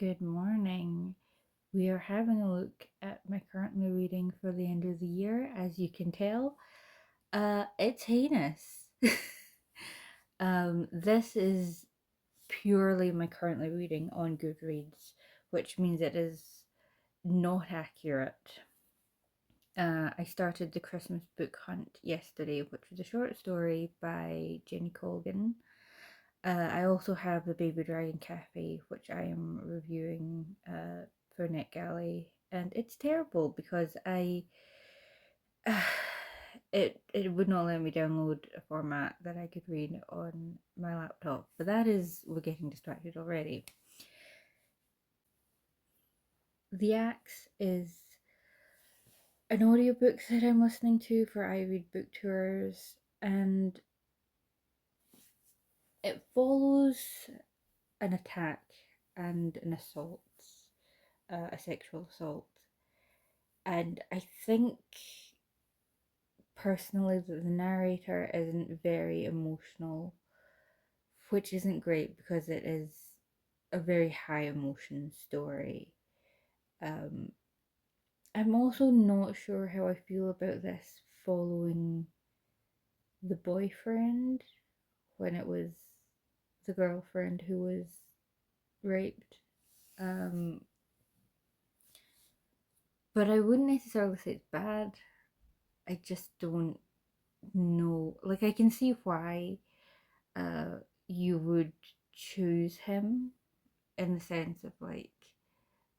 Good morning. We are having a look at my currently reading for the end of the year. As you can tell, it's heinous. This is purely my currently reading on Goodreads, which means it is not accurate. I started the Christmas book hunt yesterday, which was a short story by Jenny Colgan. I also have the Baby Dragon Cafe, which I am reviewing for NetGalley, and it's terrible because it would not let me download a format that I could read on my laptop. But we're getting distracted already. The Axe is an audiobook that I'm listening to for I Read Book Tours, and it follows an attack and an assault, a sexual assault. And I think personally that the narrator isn't very emotional, which isn't great because it is a very high emotion story. I'm also not sure how I feel about this following the boyfriend when it was the girlfriend who was raped. But I wouldn't necessarily say it's bad. I just don't know. Like, I can see why you would choose him in the sense of like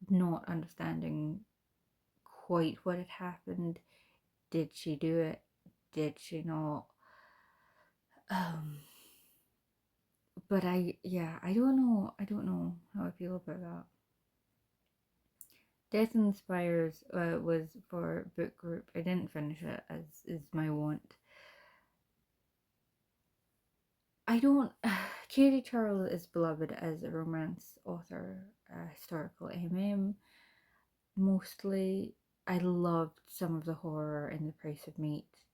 not understanding quite what had happened. Did she do it? Did she not? But I don't know. I don't know how I feel about that. Death in the Spires was for book group. I didn't finish it, as is my wont. I don't. Katie Charles is beloved as a romance author, historical MM. Mostly, I loved some of the horror in The Price of Meat.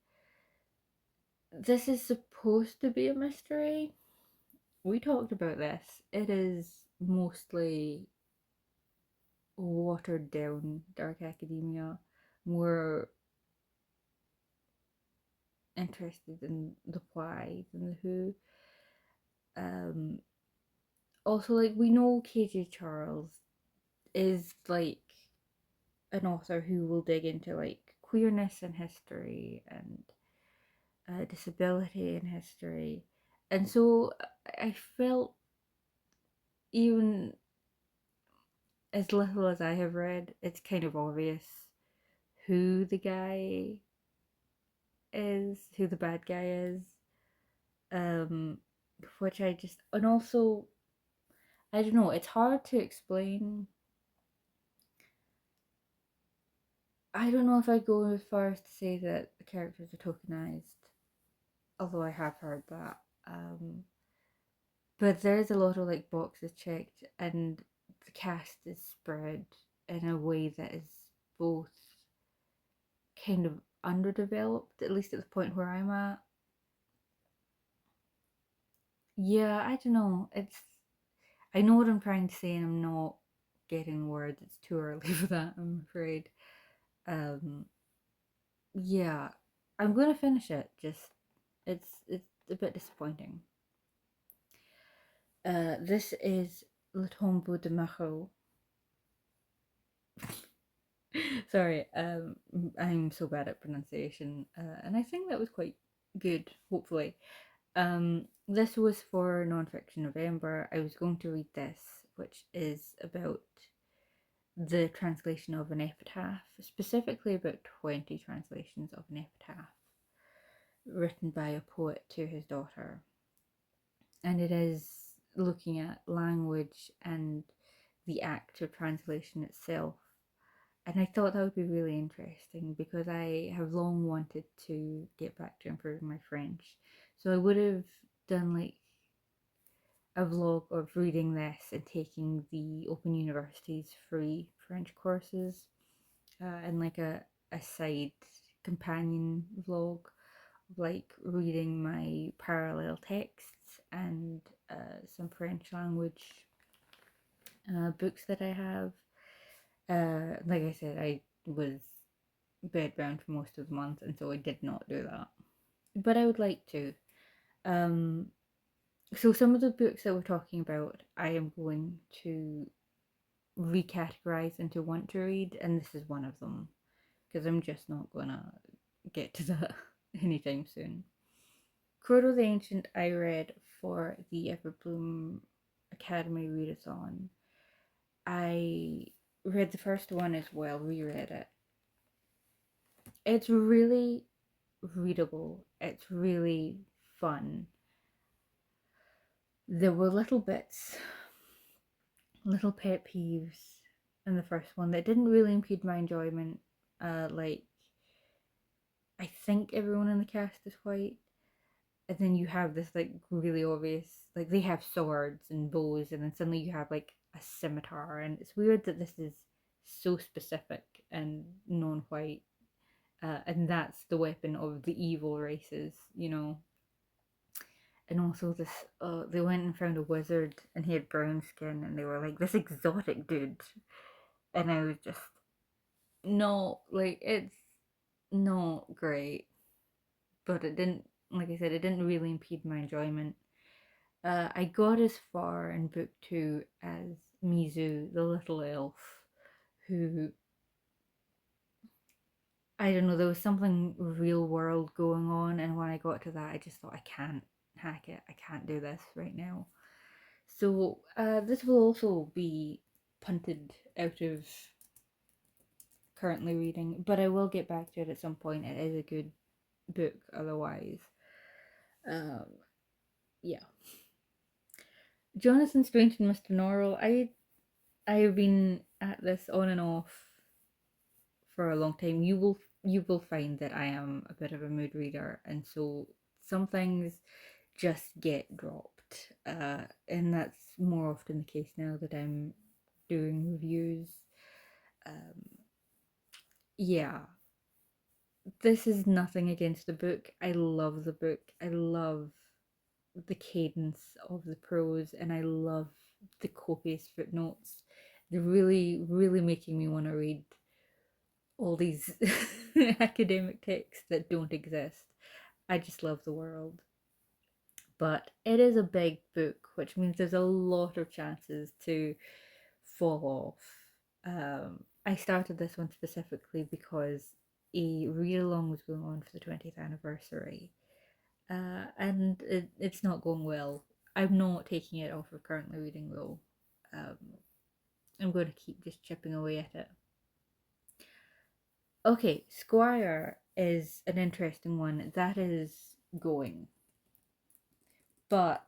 This is supposed to be a mystery. We talked about this. It is mostly watered down dark academia, more interested in the why than the who. Also, like, we know KJ Charles is like an author who will dig into like queerness in history and disability in history, and so I felt, even as little as I have read, it's kind of obvious who the guy is, who the bad guy is. Um, which I just, and also, I don't know, it's hard to explain. I don't know if I'd go as far as to say that the characters are tokenized, although I have heard that. But there's a lot of like boxes checked, and the cast is spread in a way that is both kind of underdeveloped, at least at the point where I'm at. Yeah, I don't know. I know what I'm trying to say, and I'm not getting words. It's too early for that, I'm afraid. Um, yeah, I'm gonna finish it. Just it's a bit disappointing. This is Le Tombeau de Marot. Sorry, I'm so bad at pronunciation, and I think that was quite good. Hopefully, this was for Nonfiction November. I was going to read this, which is about the translation of an epitaph, specifically about 20 translations of an epitaph written by a poet to his daughter. And it is looking at language and the act of translation itself. And I thought that would be really interesting because I have long wanted to get back to improving my French. So I would have done like a vlog of reading this and taking the Open University's free French courses, and like a side companion vlog, like reading my parallel texts and some French language books that I have. Like I said, I was bedbound for most of the month, and so I did not do that. But I would like to. Um, so some of the books that we're talking about, I am going to recategorize into want to read, and this is one of them because I'm just not gonna get to that anytime soon. Crowder the Ancient I read for the Everbloom Academy Readathon. I read the first one as well, reread it. It's really readable. It's really fun. There were little bits, little pet peeves in the first one that didn't really impede my enjoyment. Like, I think everyone in the cast is white. And then you have this like really obvious, like they have swords and bows, and then suddenly you have like a scimitar, and it's weird that this is so specific and non-white, and that's the weapon of the evil races, you know. And also this, they went and found a wizard, and he had brown skin, and they were like this exotic dude, and I was just no, like it's not great, but it didn't, like I said, it didn't really impede my enjoyment. I got as far in book two as Mizu, the little elf, who, I don't know, there was something real world going on, and when I got to that, I just thought, I can't hack it, I can't do this right now. So, this will also be punted out of currently reading, but I will get back to it at some point. It is a good book otherwise. Um, yeah. Jonathan Strange and Mr. Norrell, I've been at this on and off for a long time. You will find that I am a bit of a mood reader, and so some things just get dropped, and that's more often the case now that I'm doing reviews. Um, yeah, this is nothing against the book. I love the book. I love the cadence of the prose, and I love the copious footnotes. They're really, really making me want to read all these academic texts that don't exist. I just love the world. But it is a big book, which means there's a lot of chances to fall off. I started this one specifically because a read along was going on for the 20th anniversary, and it's not going well. I'm not taking it off of currently reading though. Um, I'm going to keep just chipping away at it. Okay, Squire is an interesting one. That is going. But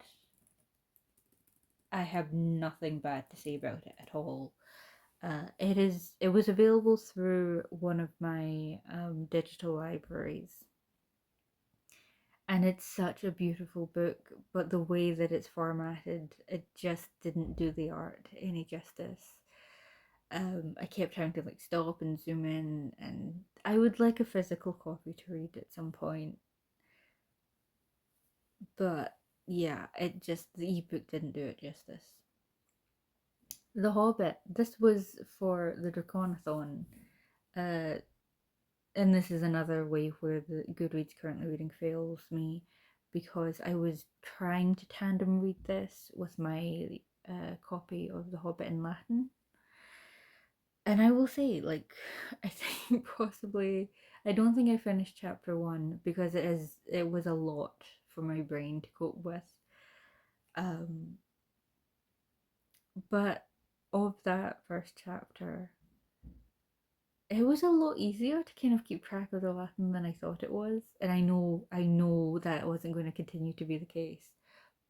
I have nothing bad to say about it at all. It was available through one of my digital libraries, and it's such a beautiful book, but the way that it's formatted, it just didn't do the art any justice. I kept having to like stop and zoom in, and I would like a physical copy to read at some point. But yeah, it just, the ebook didn't do it justice. The Hobbit. This was for the Draconathon, uh, and this is another way where the Goodreads currently reading fails me, because I was trying to tandem read this with my copy of The Hobbit in Latin, and I will say, like, I think possibly, I don't think I finished chapter one because it was a lot for my brain to cope with. Um, but of that first chapter, it was a lot easier to kind of keep track of the Latin than I thought it was. And I know that it wasn't going to continue to be the case,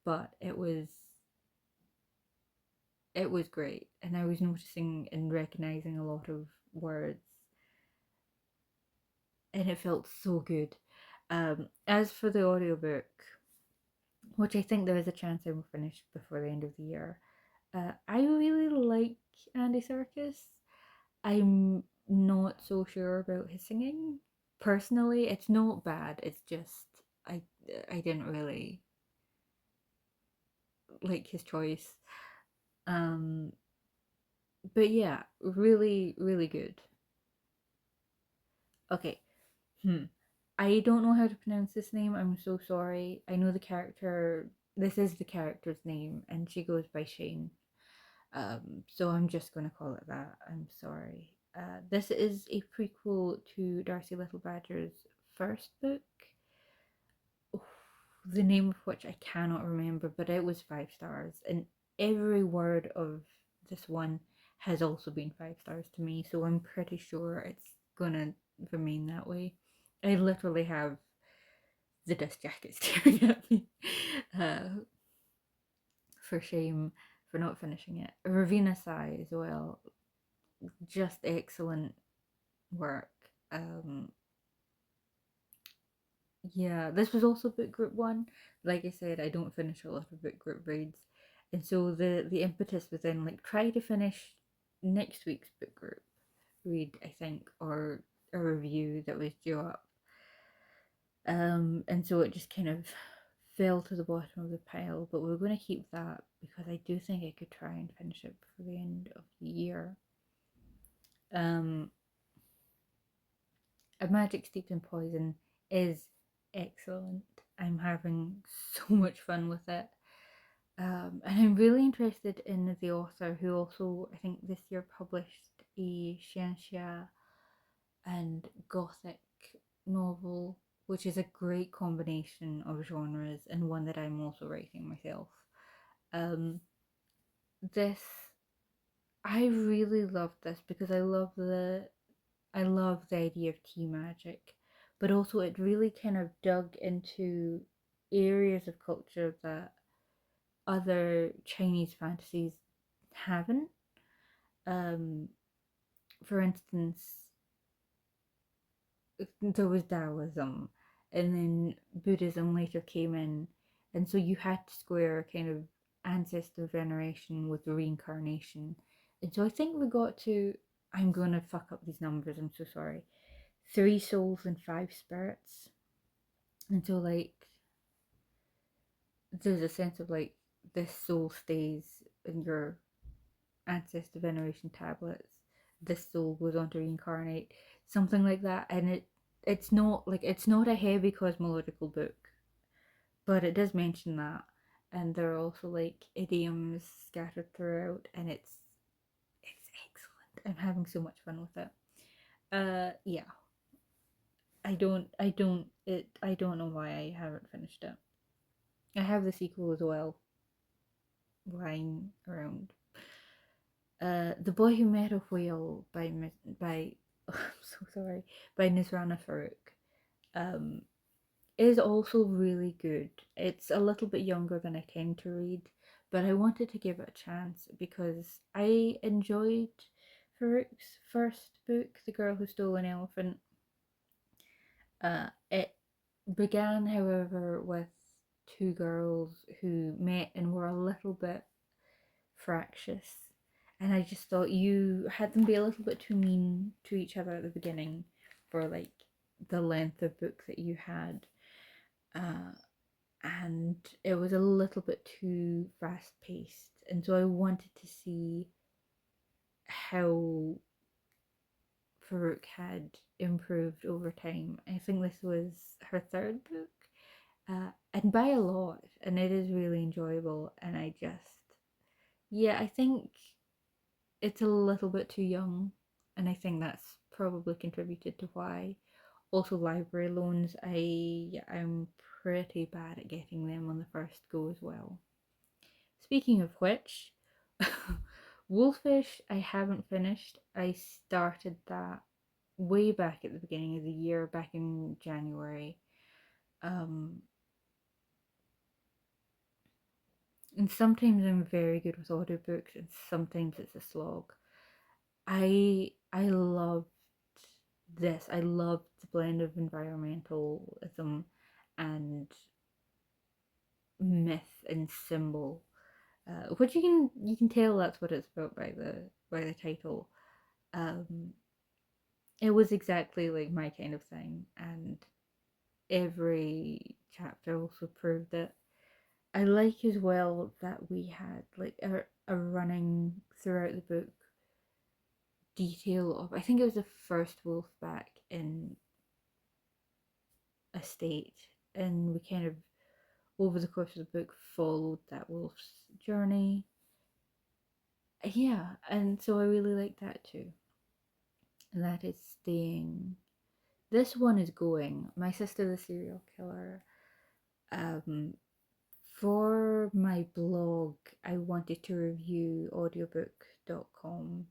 but it was great. And I was noticing and recognizing a lot of words, and it felt so good. As for the audiobook, which I think there is a chance I will finish before the end of the year, I really like Andy Serkis. I'm not so sure about his singing. Personally, it's not bad. It's just I I didn't really like his choice. Um But yeah, really, really good. Okay. I don't know how to pronounce this name. I'm so sorry. I know the character. This is the character's name, and she goes by Shane. So I'm just going to call it that. I'm sorry. This is a prequel to Darcy Little Badger's first book, the name of which I cannot remember, but it was 5 stars, and every word of this one has also been 5 stars to me. So I'm pretty sure it's gonna remain that way. I literally have the dust jacket staring at me. Uh, for shame for not finishing it. Ravina Sai as well, just excellent work. Um, yeah, this was also book group one. Like I said, I don't finish a lot of book group reads, and so the impetus was then like try to finish next week's book group read, I think, or a review that was due up. And so it just kind of fell to the bottom of the pile, but we're going to keep that because I do think I could try and finish it before the end of the year. Um, A Magic Steeped in Poison is excellent. I'm having so much fun with it. And I'm really interested in the author who also, I think, this year published a Xianxia and Gothic novel, which is a great combination of genres and one that I'm also writing myself. Um, this I really love this because I love the idea of tea magic, but also it really kind of dug into areas of culture that other Chinese fantasies haven't. Um, for instance, there was Taoism, and then Buddhism later came in, and so you had to square kind of ancestor veneration with reincarnation. And so I think we got to, I'm going to fuck up these numbers, I'm so sorry, 3 souls and 5 spirits. And so, like, there's a sense of like this soul stays in your ancestor veneration tablets, this soul goes on to reincarnate, something like that. And it's not like it's not a heavy cosmological book, but it does mention that. And there are also like idioms scattered throughout, and it's excellent. I'm having so much fun with it. Yeah, I don't know why I haven't finished it. I have the sequel as well lying around. The Boy Who Met a Whale by I'm so sorry, by Nisrana Farouk um, is also really good. It's a little bit younger than I tend to read, but I wanted to give it a chance because I enjoyed Farouk's first book, The Girl Who Stole an Elephant. It began, however, with two girls who met and were a little bit fractious. And I just thought you had them be a little bit too mean to each other at the beginning for like the length of book that you had. Uh, and it was a little bit too fast paced. And so I wanted to see how Farouk had improved over time. I think this was her third book, and by a lot, and it is really enjoyable. And I just, yeah, I think it's a little bit too young, and I think that's probably contributed to why. Also, library loans, I'm pretty bad at getting them on the first go as well. Speaking of which, Wolfish I haven't finished. I started that way back at the beginning of the year, back in January. Um, and sometimes I'm very good with audiobooks, and sometimes it's a slog. I loved this. I loved the blend of environmentalism and myth and symbol, which you can tell that's what it's about by the title. Um, it was exactly like my kind of thing, and every chapter also proved it. I like as well that we had like a running throughout the book detail of, I think it was the first wolf back in a state, and we kind of over the course of the book followed that wolf's journey. Yeah, and so I really like that too. And that is staying. This one is going. My Sister the Serial Killer. Um, for my blog, I wanted to review audiobook.com,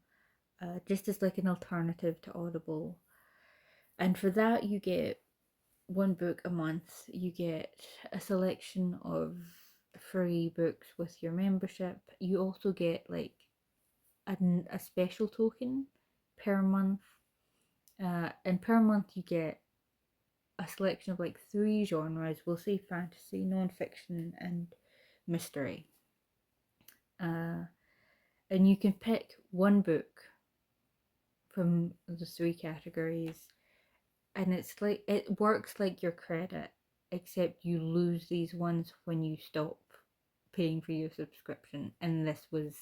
just as like an alternative to Audible. And for that, you get one book a month. You get a selection of free books with your membership. You also get like a special token per month. And per month, you get a selection of like three genres. We'll say fantasy, non-fiction, and mystery. And you can pick one book from the three categories, and it's like it works like your credit, except you lose these ones when you stop paying for your subscription. And this was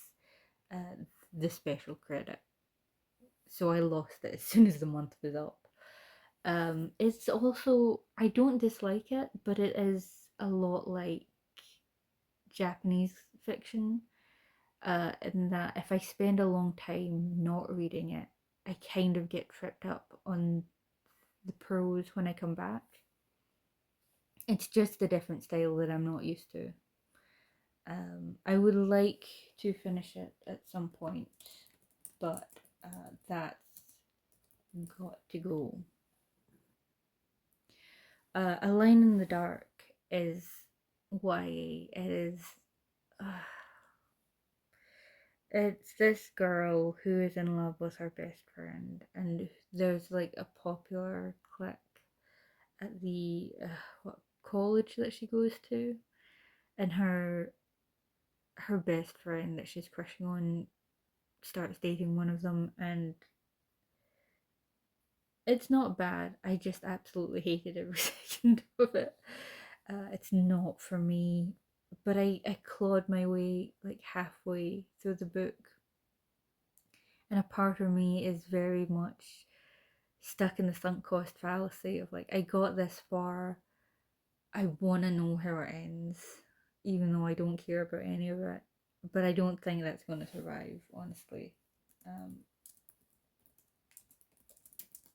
uh, the special credit, so I lost it as soon as the month was up. It's also, I don't dislike it, but it is a lot like Japanese fiction, in that if I spend a long time not reading it, I kind of get tripped up on the prose when I come back. It's just a different style that I'm not used to. I would like to finish it at some point, but that's got to go. A Line in the Dark is YA. It is. Uh, it's this girl who is in love with her best friend, and there's like a popular clique at the what college that she goes to, and her best friend that she's crushing on starts dating one of them, and it's not bad. I just absolutely hated every second of it. It's not for me, but I clawed my way like halfway through the book, and a part of me is very much stuck in the sunk cost fallacy of like, I got this far, I want to know how it ends, even though I don't care about any of it. But I don't think that's going to survive, honestly. Um,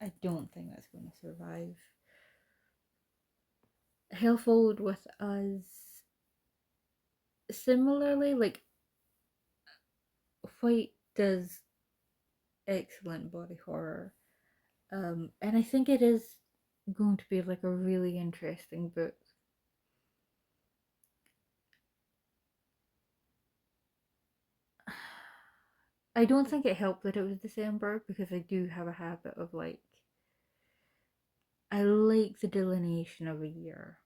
I don't think that's going to survive. Hell Followed with Us, similarly, like, White does excellent body horror. And I think it is going to be like a really interesting book. I don't think it helped that it was December, because I do have a habit of like, I like the delineation of a year.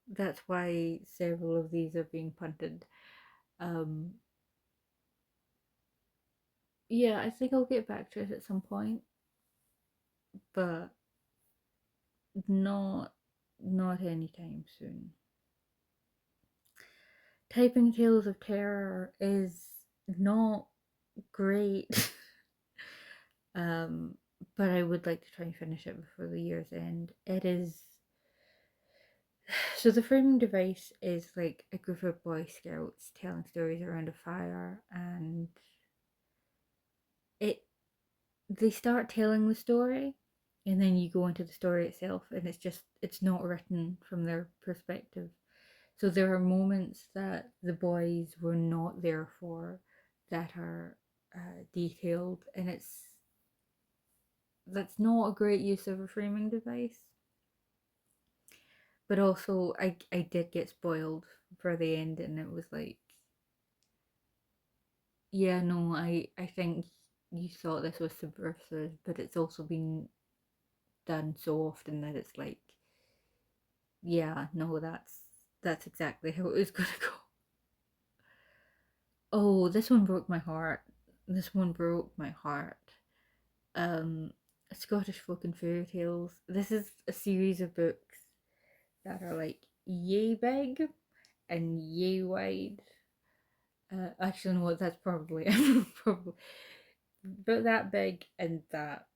That's why several of these are being punted. Um, yeah, I think I'll get back to it at some point, but not anytime soon. Typing Tales of Terror is not great. um, but I would like to try and finish it before the year's end. It is. So the framing device is like a group of Boy Scouts telling stories around a fire, and it they start telling the story, and then you go into the story itself, and it's not written from their perspective. So there are moments that the boys were not there for that are detailed, and that's not a great use of a framing device. But also, I did get spoiled for the end, and it was like, yeah, no, I think you thought this was subversive, but it's also been done so often that it's like, yeah, no, that's exactly how it was gonna go. Oh, this one broke my heart. This one broke my heart. Um, Scottish folk and fairy tales. This is a series of books that are like yay big and yay wide. Actually, no, that's probably probably about that big and that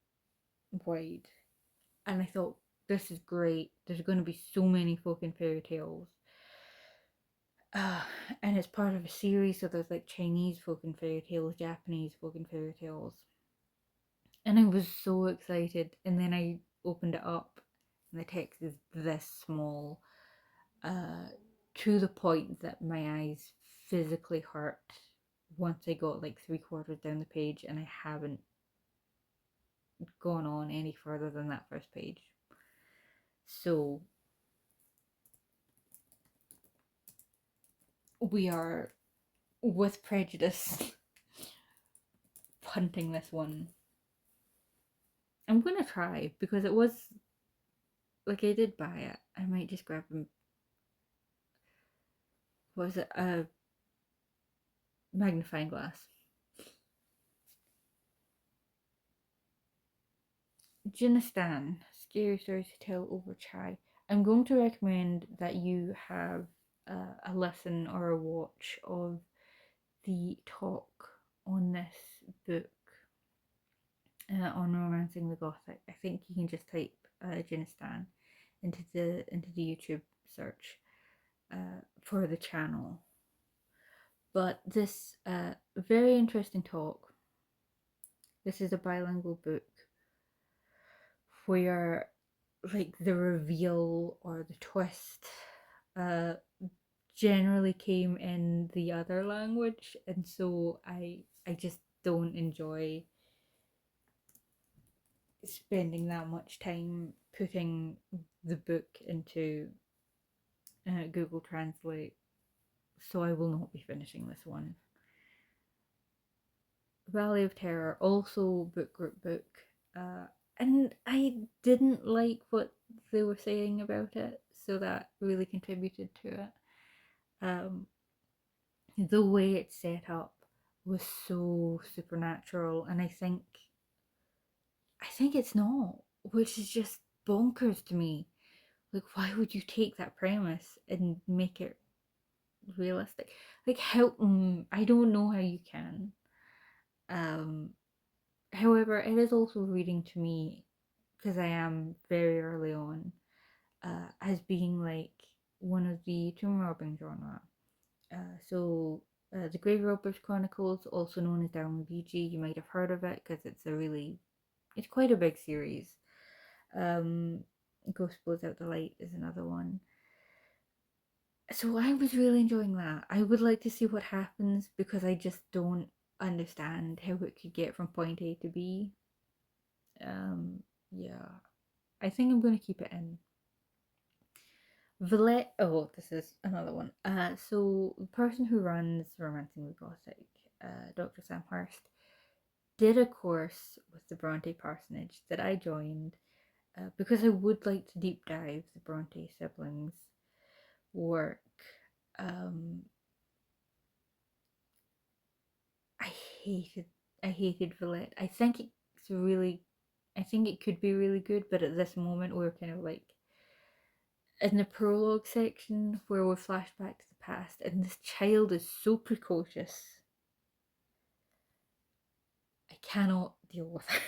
wide. And I thought, this is great. There's going to be so many folk and fairy tales. Uh, and it's part of a series, so there's like Chinese folk and fairy tales, Japanese folk and fairy tales. And I was so excited. And then I opened it up, and the text is this small, uh, to the point that my eyes physically hurt once I got like 3/4 down the page, and I haven't gone on any further than that first page. So we are, with prejudice, punting this one. I'm gonna try because it was like, I did buy it. I might just grab them. What was it? A magnifying glass. Jinistan, scary stories to tell over chai. I'm going to recommend that you have a listen or a watch of the talk on this book, on Romancing the Gothic. I think you can just type Jinistan into the YouTube search for the channel. But this very interesting talk. This is a bilingual book where, like, the reveal or the twist uh, generally came in the other language, and so I just don't enjoy spending that much time putting the book into Google Translate, so I will not be finishing this one. Valley of Terror, also book group book, and I didn't like what they were saying about it, so that really contributed to it. The way it's set up was so supernatural, and I think it's not, which is just bonkers to me. Like, why would you take that premise and make it realistic? Like, how? I don't know how you can. Um, However, it is also reading to me, because I am very early on, as being like one of the tomb robbing genre. The Grave Robbers Chronicles, also known as Darwin BG, you might have heard of it because it's quite a big series. Ghost Blows Out the Light is another one. So I was really enjoying that. I would like to see what happens because I just don't understand how it could get from point A to B. Yeah, I think I'm going to keep it in. Villette. Oh, this is another one. So the person who runs Romancing the Gothic, Dr. Sam Hurst, did a course with the Bronte parsonage that I joined because I would like to deep dive the Bronte siblings' work. Um, I hated I hated Villette. I think it could be really good, but at this moment we're kind of like in the prologue section where we're flashed back to the past, and this child is so precocious. I cannot deal with her.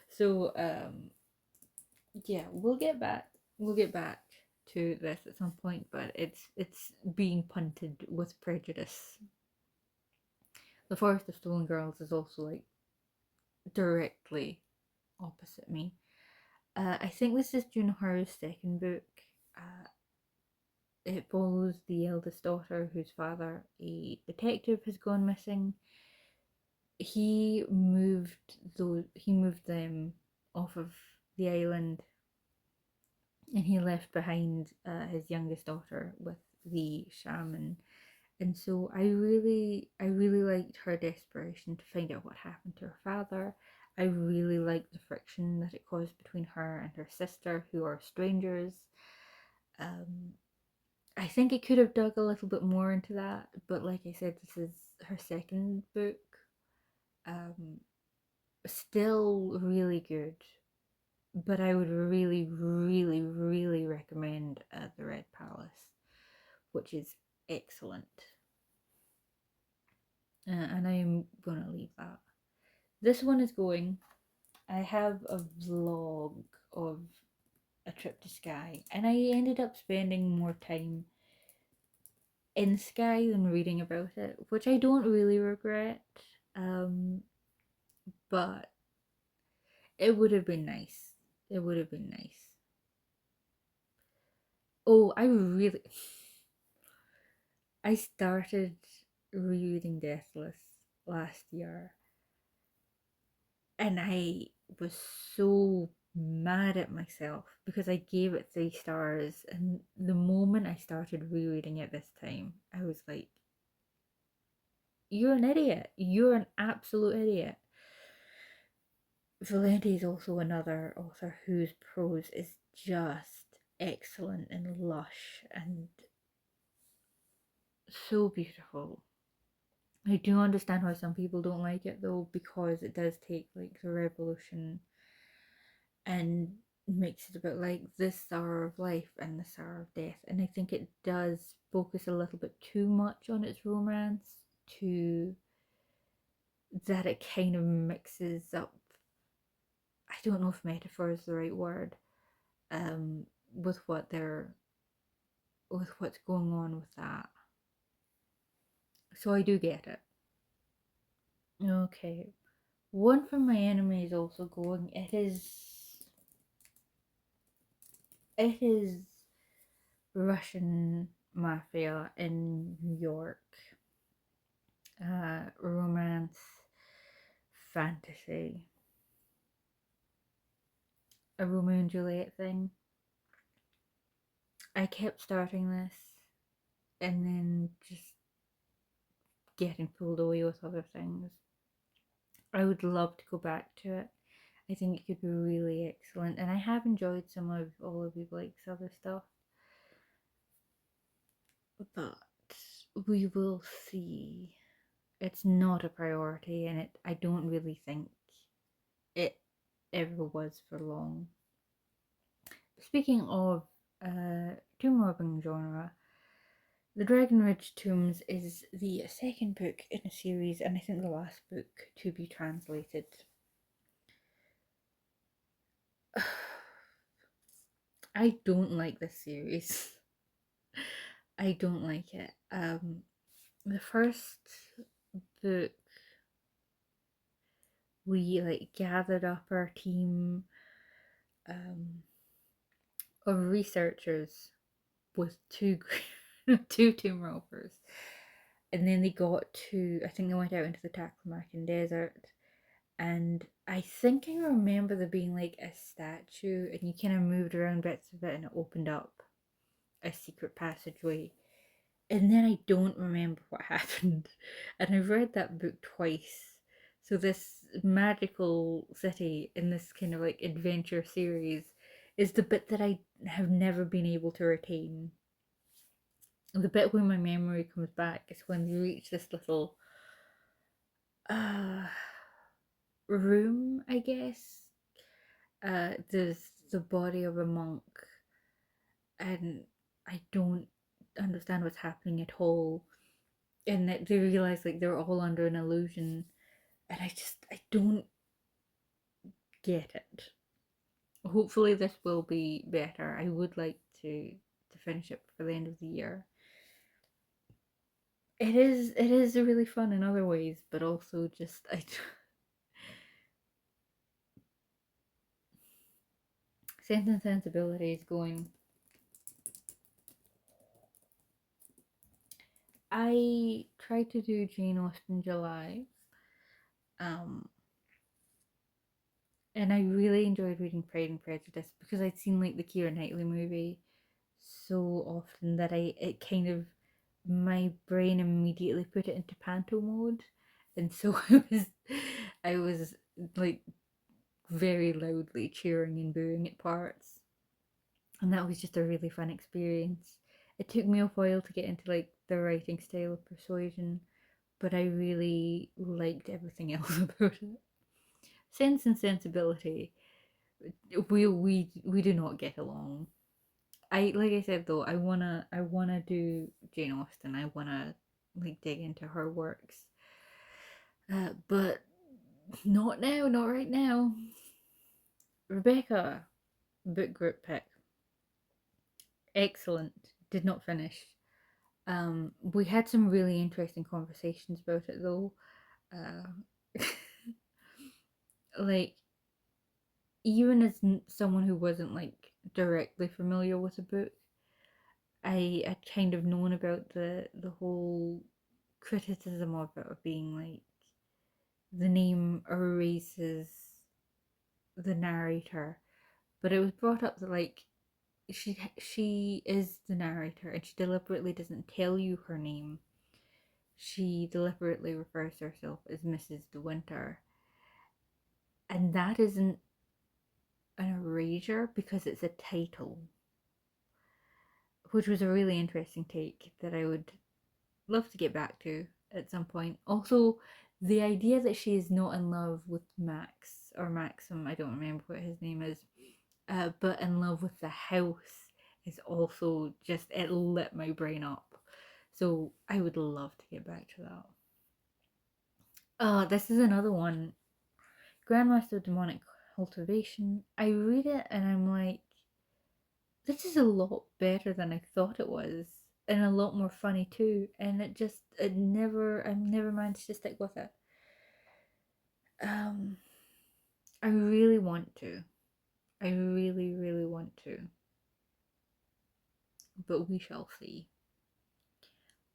So yeah, we'll get back to this at some point, but it's being punted with prejudice. The Forest of Stolen Girls is also like directly opposite me. I think this is Junhar's second book. Uh, it follows the eldest daughter whose father, a detective, has gone missing. He moved them off of the island, and he left behind his youngest daughter with the shaman. And so I really liked her desperation to find out what happened to her father. I really liked the friction that it caused between her and her sister, who are strangers. Um, I think it could have dug a little bit more into that, but like I said, this is her second book. Um, Still really good, but I would really, really, really recommend The Red Palace, which is excellent. And I am gonna leave that. This one is going. I have a vlog of a trip to Skye, and I ended up spending more time in Skye than reading about it, which I don't really regret. Um, but it would have been nice. It would have been nice. Oh, I started rereading Deathless last year, and I was so mad at myself because I gave it 3 stars, and the moment I started rereading it this time, I was like, "You're an idiot! You're an absolute idiot!" Valente is also another author whose prose is just excellent and lush and so beautiful. I do understand why some people don't like it though, because it does take like the revolution and makes it about like this hour of life and this hour of death. And I think it does focus a little bit too much on its romance to that it kind of mixes up, I don't know if metaphor is the right word, um, with what's going on with that. So I do get it. Okay. One from my enemy is also going. It is Russian mafia in New York. Romance, fantasy, a Romeo and Juliet thing. I kept starting this and then just getting pulled away with other things. I would love to go back to it. I think it could be really excellent, and I have enjoyed some of Olivia Blake's other stuff, but we will see. It's not a priority, and I don't really think it ever was for long. Speaking of tomb robbing genre, The Dragon Ridge Tombs is the second book in a series, and I think the last book to be translated. I don't like this series. I don't like it. The first book, we like gathered up our team um, of researchers with two tomb robbers, and then they got to, I think they went out into the Taklamakan Desert, and I think I remember there being like a statue, and you kind of moved around bits of it, and it opened up a secret passageway. And then I don't remember what happened. And I've read that book twice. So this magical city in this kind of like adventure series is the bit that I have never been able to retain. The bit where my memory comes back is when they reach this little uh room, I guess. There's the body of a monk, and I don't understand what's happening at all. And that they realize like they're all under an illusion, and I don't get it. Hopefully this will be better. I would like to finish it for the end of the year. It is really fun in other ways, but also just I Sense and Sensibility is going. I tried to do Jane Austen July, um, and I really enjoyed reading Pride and Prejudice because I'd seen like the Keira Knightley movie so often that it kind of, my brain immediately put it into panto mode, and so I was like very loudly cheering and booing at parts, and that was just a really fun experience. It took me a while to get into like the writing style of Persuasion, but I really liked everything else about it. Sense and Sensibility, we do not get along. I, like I said though, I wanna do Jane Austen. I wanna like dig into her works, but Not now, not right now. Rebecca, book group pick. Excellent. Did not finish. We had some really interesting conversations about it though. Uh, like, even as someone who wasn't like directly familiar with the book, I had kind of known about the whole criticism of it, of being like the name erases the narrator, but it was brought up that like she is the narrator and she deliberately doesn't tell you her name. She deliberately refers to herself as Mrs. De Winter, and that isn't an erasure because it's a title, which was a really interesting take that I would love to get back to at some point. Also, the idea that she is not in love with Max or Maxim, I don't remember what his name is, but in love with the house is also just, it lit my brain up. So I would love to get back to that. This is another one. Grandmaster of Demonic Cultivation. I read it and I'm like, this is a lot better than I thought it was, and a lot more funny too. And I never managed to stick with it. Um, I really want to. I really, really want to, but we shall see.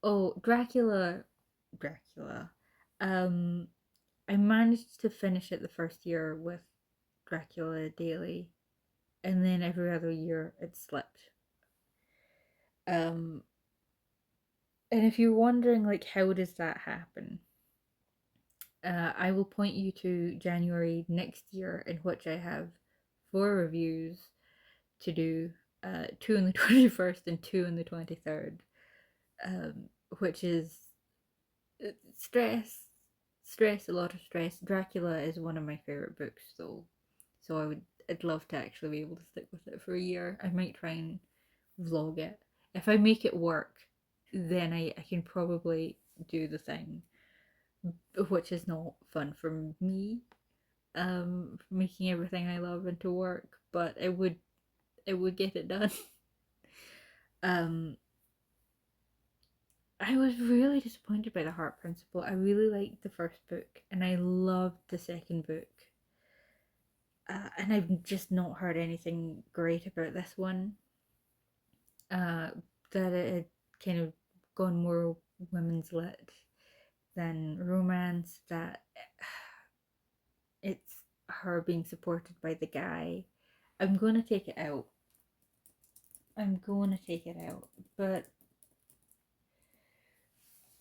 Oh, Dracula. Um, I managed to finish it the first year with Dracula Daily, and then every other year it slipped. Um, and if you're wondering, like, how does that happen? I will point you to January next year, in which I have 4 reviews to do, two on the 21st and two on the 23rd, which is stress, a lot of stress. Dracula is one of my favorite books, though, so I'd love to actually be able to stick with it for a year. I might try and vlog it. If I make it work, then I can probably do the thing, which is not fun for me. Making everything I love into work, but it would get it done. um, I was really disappointed by the Heart Principle. I really liked the first book, and I loved the second book. And I've just not heard anything great about this one. Uh, that it had kind of gone more women's lit than romance. That it's her being supported by the guy. I'm going to take it out. But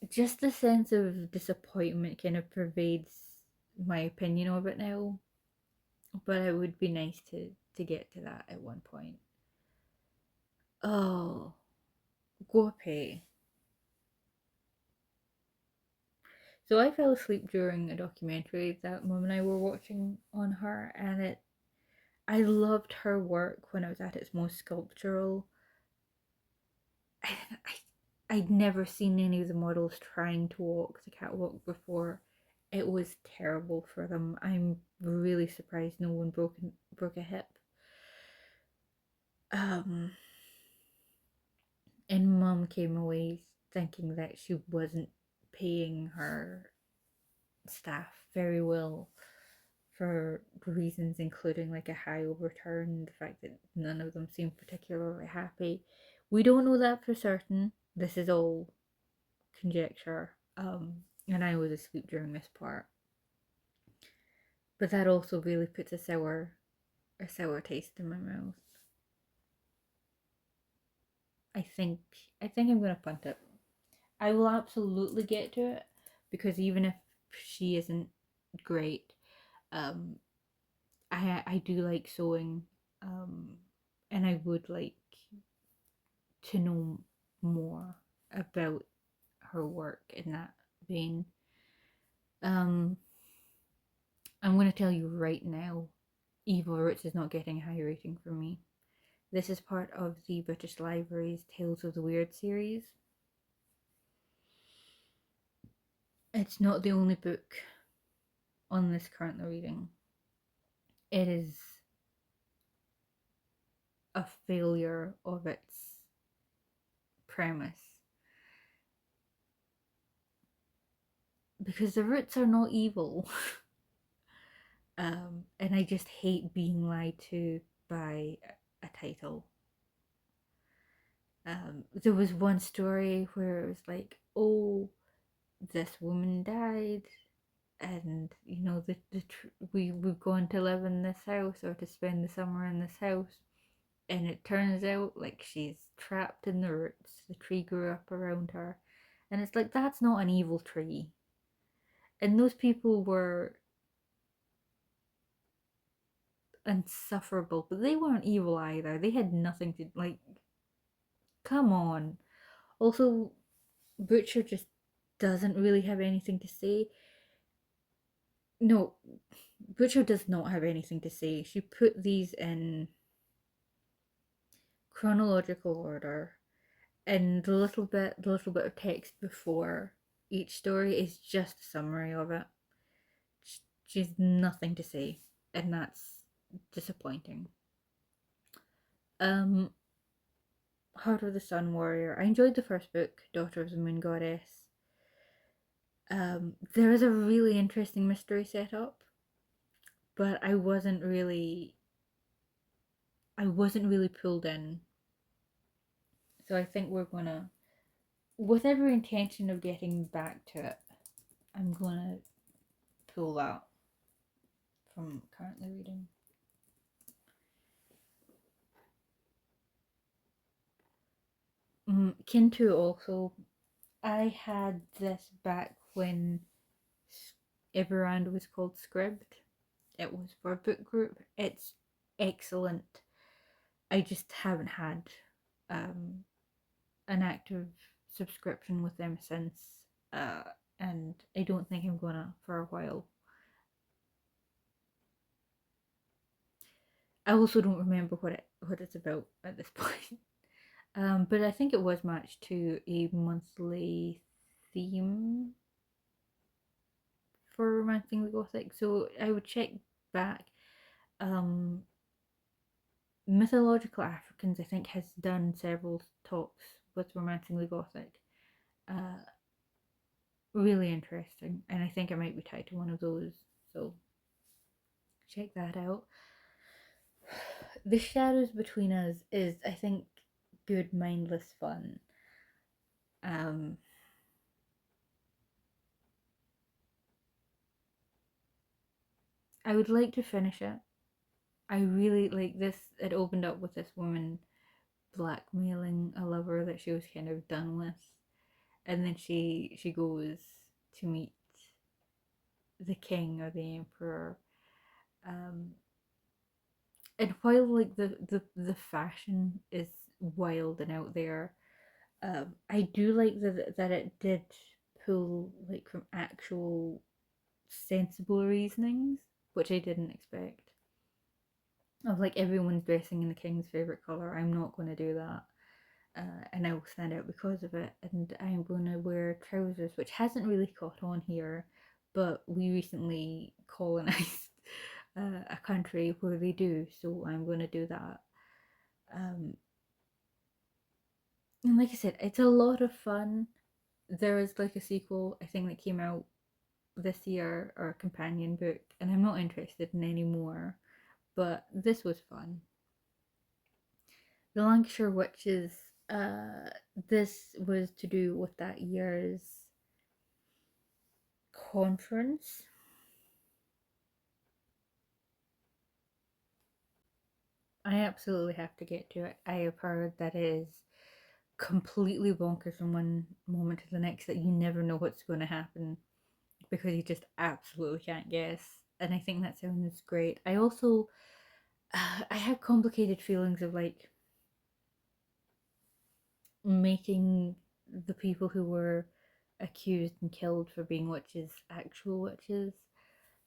just the sense of disappointment kind of pervades my opinion of it now. But it would be nice to get to that at one point. Oh, Guape. So I fell asleep during a documentary that Mum and I were watching on her, and I loved her work when it was at its most sculptural. I, I'd never seen any of the models trying to walk the catwalk before. It was terrible for them. I'm really surprised no one broke a hip. Um, and Mum came away thinking that she wasn't paying her staff very well for reasons including like a high overturn, the fact that none of them seemed particularly happy. We don't know that for certain. This is all conjecture. And I was asleep during this part. But that also really puts a sour taste in my mouth. I think I'm gonna punt it. I will absolutely get to it because even if she isn't great, um, I do like sewing, and I would like to know more about her work in that vein. Um, I'm going to tell you right now, Evil Roots is not getting a high rating from me. This is part of the British Library's Tales of the Weird series. It's not the only book on this currently reading, it is a failure of its premise. Because the roots are not evil. And I just hate being lied to by a title. There was one story where it was like, oh, this woman died, and you know we've gone to live in this house or to spend the summer in this house, and it turns out like she's trapped in the roots. The tree grew up around her, and it's like that's not an evil tree. And those people were insufferable, but they weren't evil either. They had nothing to like. Come on. Also, Butcher just doesn't really have anything to say. No, Butcher does not have anything to say. She put these in chronological order, and the little bit of text before each story is just a summary of it. She's nothing to say, and that's disappointing. Um, Heart of the Sun Warrior. I enjoyed the first book, Daughter of the Moon Goddess. There is a really interesting mystery set up, but I wasn't really pulled in. So I think we're gonna, with every intention of getting back to it, I'm gonna pull that from currently reading. Kinto also. I had this back when Everand was called Scribd. It was for a book group. It's excellent. I just haven't had um, an active subscription with them since, uh, and I don't think I'm gonna for a while. I also don't remember what it's about at this point. But I think it was matched to a monthly theme for Romancing the Gothic. So I would check back. Um, Mythological Africans, I think, has done several talks with Romancing the Gothic. Uh, Really interesting, and I think I might be tied to one of those. So check that out. The Shadows Between Us is, I think, good mindless fun. Um, I would like to finish it. I really like this. It opened up with this woman blackmailing a lover that she was kind of done with, and then she goes to meet the king or the emperor. Um, and while like the fashion is wild and out there, I do like that it did pull like from actual sensible reasonings, which I didn't expect. Of like everyone's dressing in the king's favorite color. I'm not going to do that. And I will stand out because of it. And I'm going to wear trousers, which hasn't really caught on here, but we recently colonized a country where they do, so I'm going to do that. Um, and like I said, it's a lot of fun. There is like a sequel, I think, that came out this year, or a companion book, and I'm not interested in any more, but this was fun. The Lancashire Witches, this was to do with that year's conference. I absolutely have to get to it. I have heard that it is completely bonkers from one moment to the next, that you never know what's going to happen because you just absolutely can't guess. And I think that sounds great. I also, I have complicated feelings of like making the people who were accused and killed for being witches actual witches.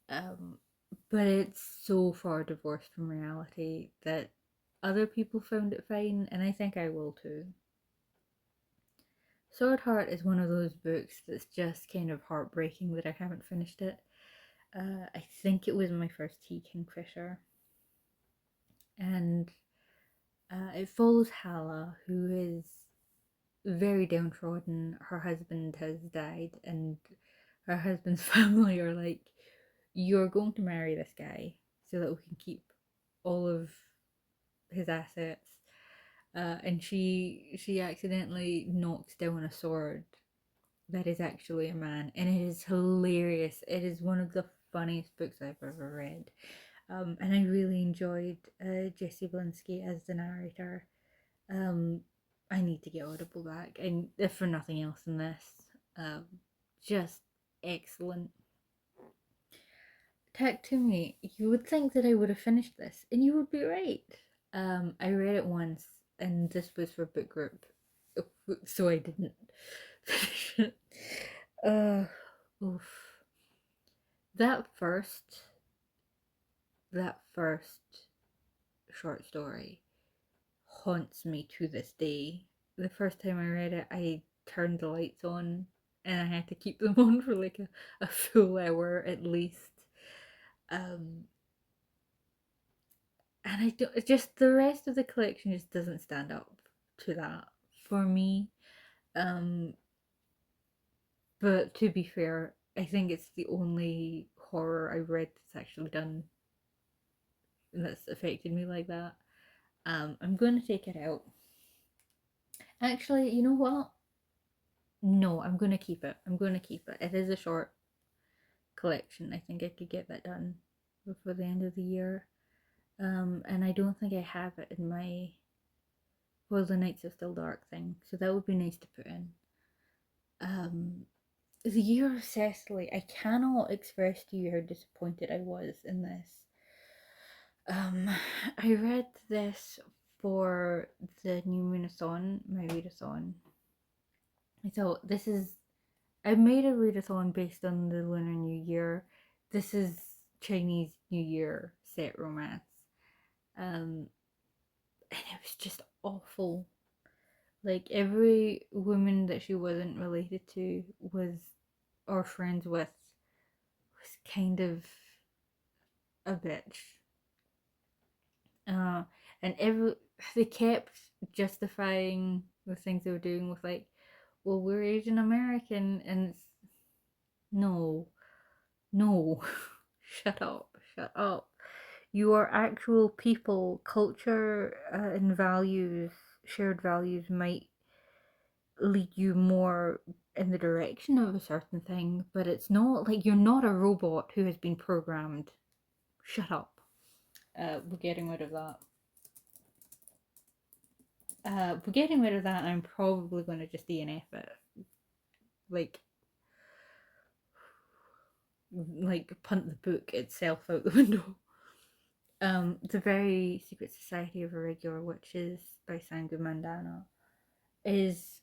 Um, but it's so far divorced from reality that other people found it fine, and I think I will too. Sword Heart is one of those books that's just kind of heartbreaking that I haven't finished it. I think it was my first tea kingfisher, and it follows Hala, who is very downtrodden. Her husband has died, and her husband's family are like, "You're going to marry this guy so that we can keep all of his assets." And she accidentally knocks down a sword that is actually a man, and it is hilarious. It is one of the funniest books I've ever read. And I really enjoyed Jessie Blinsky as the narrator. Um, I need to get Audible back, and if for nothing else in this, um, just excellent. Tech to me, you would think that I would have finished this, and you would be right. I read it once, and this was for book group, so I didn't finish it. Uh, oof. That first, that first short story haunts me to this day. The first time I read it, I turned the lights on and I had to keep them on for like a full hour at least. Um, and I don't, just the rest of the collection just doesn't stand up to that for me. Um, but to be fair, I think it's the only horror I've read that's actually done that's affected me like that. I'm going to take it out. Actually, you know what? No, I'm going to keep it. I'm going to keep it. It is a short collection. I think I could get that done before the end of the year. And I don't think I have it in my Well, the Nights Are Still Dark thing, so that would be nice to put in. Um, the Year of Cecily. I cannot express to you how disappointed I was in this. Um, I read this for the new Moonathon, my readathon. I thought I made a readathon based on the Lunar New Year. This is Chinese New Year set romance. And it was just awful. Like every woman that she wasn't related to was or friends with was kind of a bitch. Uh, and they kept justifying the things they were doing with like, well, we're Asian American, and it's no, no, shut up, shut up. You are actual people. Culture and values, shared values, might lead you more in the direction of a certain thing, but it's not like you're not a robot who has been programmed. Shut up. We're getting rid of that. We're getting rid of that, and I'm probably going to just DNF it. Like, punt the book itself out the window. The Very Secret Society of Irregular Witches by Sangu Mandana is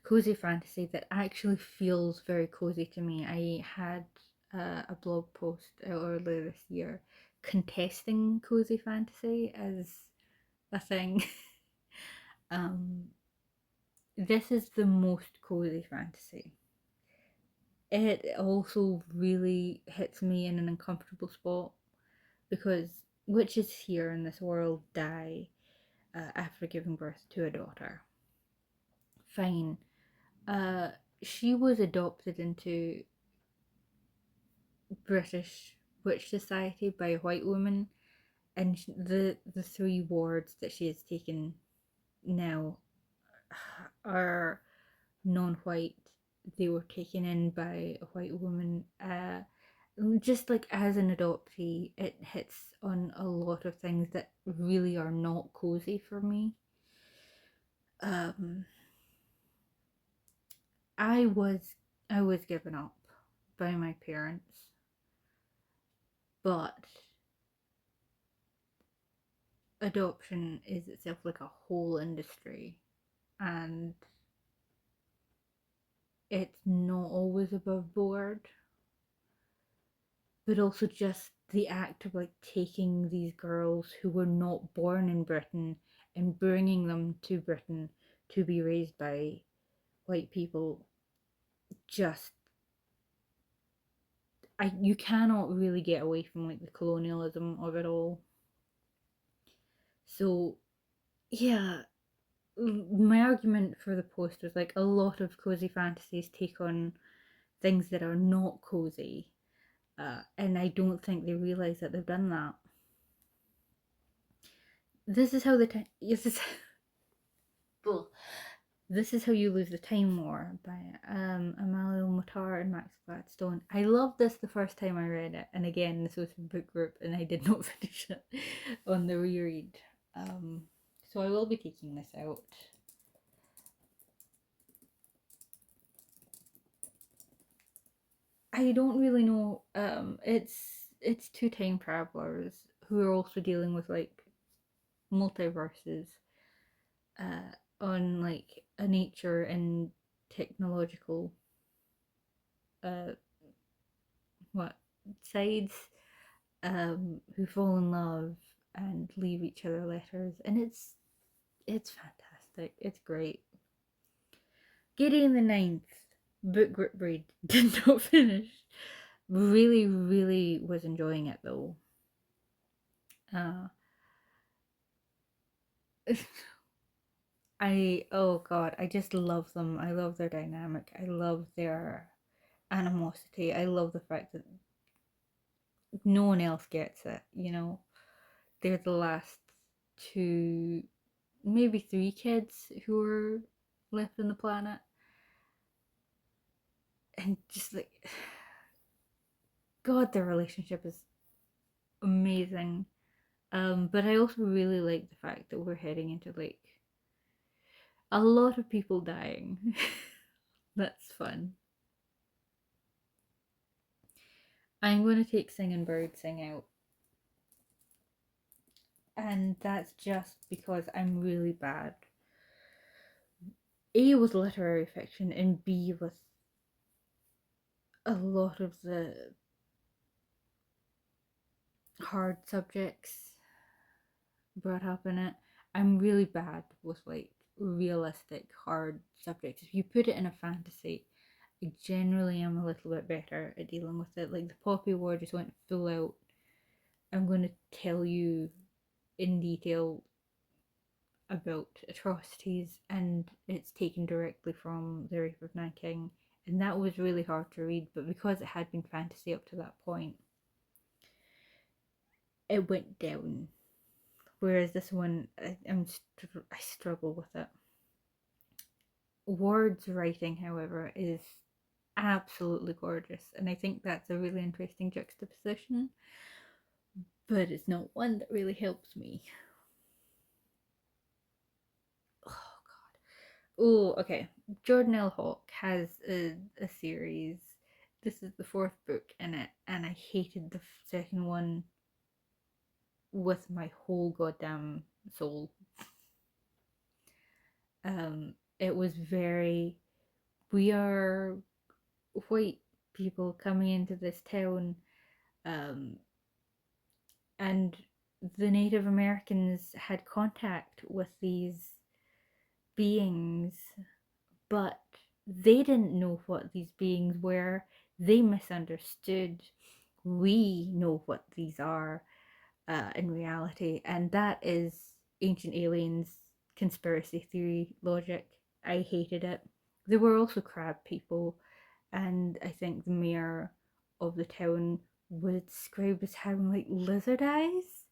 cozy fantasy that actually feels very cozy to me. I had a blog post earlier this year contesting cozy fantasy as a thing. um, this is the most cozy fantasy. It also really hits me in an uncomfortable spot because witches here in this world die after giving birth to a daughter. Fine. Uh, she was adopted into British Witch Society by a white woman, and the three wards that she has taken now are non-white. They were taken in by a white woman. Just like as an adoptee, it hits on a lot of things that really are not cozy for me. Um, I was I was given up by my parents, but adoption is itself like a whole industry, and it's not always above board, but also just the act of like taking these girls who were not born in Britain and bringing them to Britain to be raised by white people. Just you cannot really get away from like the colonialism of it all. So yeah, my argument for the post was like a lot of cozy fantasies take on things that are not cozy, and I don't think they realize that they've done that. This is how the time. This is. This is How You Lose the Time War by Amalio Matar and Max Gladstone. I loved this the first time I read it, and again, this was from book group, and I did not finish it on the reread. Um, so I will be taking this out. I don't really know. It's two time travelers who are also dealing with like multiverses, on like a nature and technological uh what sides, who fall in love and leave each other letters, and it's fantastic. It's great. Gideon the Ninth, book group read, did not finish. Really, really was enjoying it though. Uh, oh god, I just love them. I love their dynamic. I love their animosity. I love the fact that no one else gets it. They're the last two, maybe three kids who were left on the planet, and just like, god, their relationship is amazing. But I also really like the fact that we're heading into like a lot of people dying. That's fun. I'm going to take Singing Bird Sing out, and that's just because I'm really bad, A, with literary fiction, and B, with a lot of the hard subjects brought up in it. I'm really bad with like realistic hard subjects. If you put it in a fantasy, I generally am a little bit better at dealing with it. Like the Poppy War just went full out. I'm going to tell you in detail about atrocities, and it's taken directly from The Rape of Nanking, and that was really hard to read, but because it had been fantasy up to that point, it went down. Whereas this one, I struggle with it. Ward's writing, however, is absolutely gorgeous, and I think that's a really interesting juxtaposition, but it's not one that really helps me. Oh god. Oh, okay. Jordan L. Hawk has a series. This is the fourth book in it, and I hated the second one with my whole goddamn soul. It was very, we are white people coming into this town, um, and the Native Americans had contact with these beings, but they didn't know what these beings were. They misunderstood. We know what these are, in reality, and that is Ancient Aliens conspiracy theory logic. I hated it. There were also crab people, and I think the mayor of the town was described as having like lizard eyes.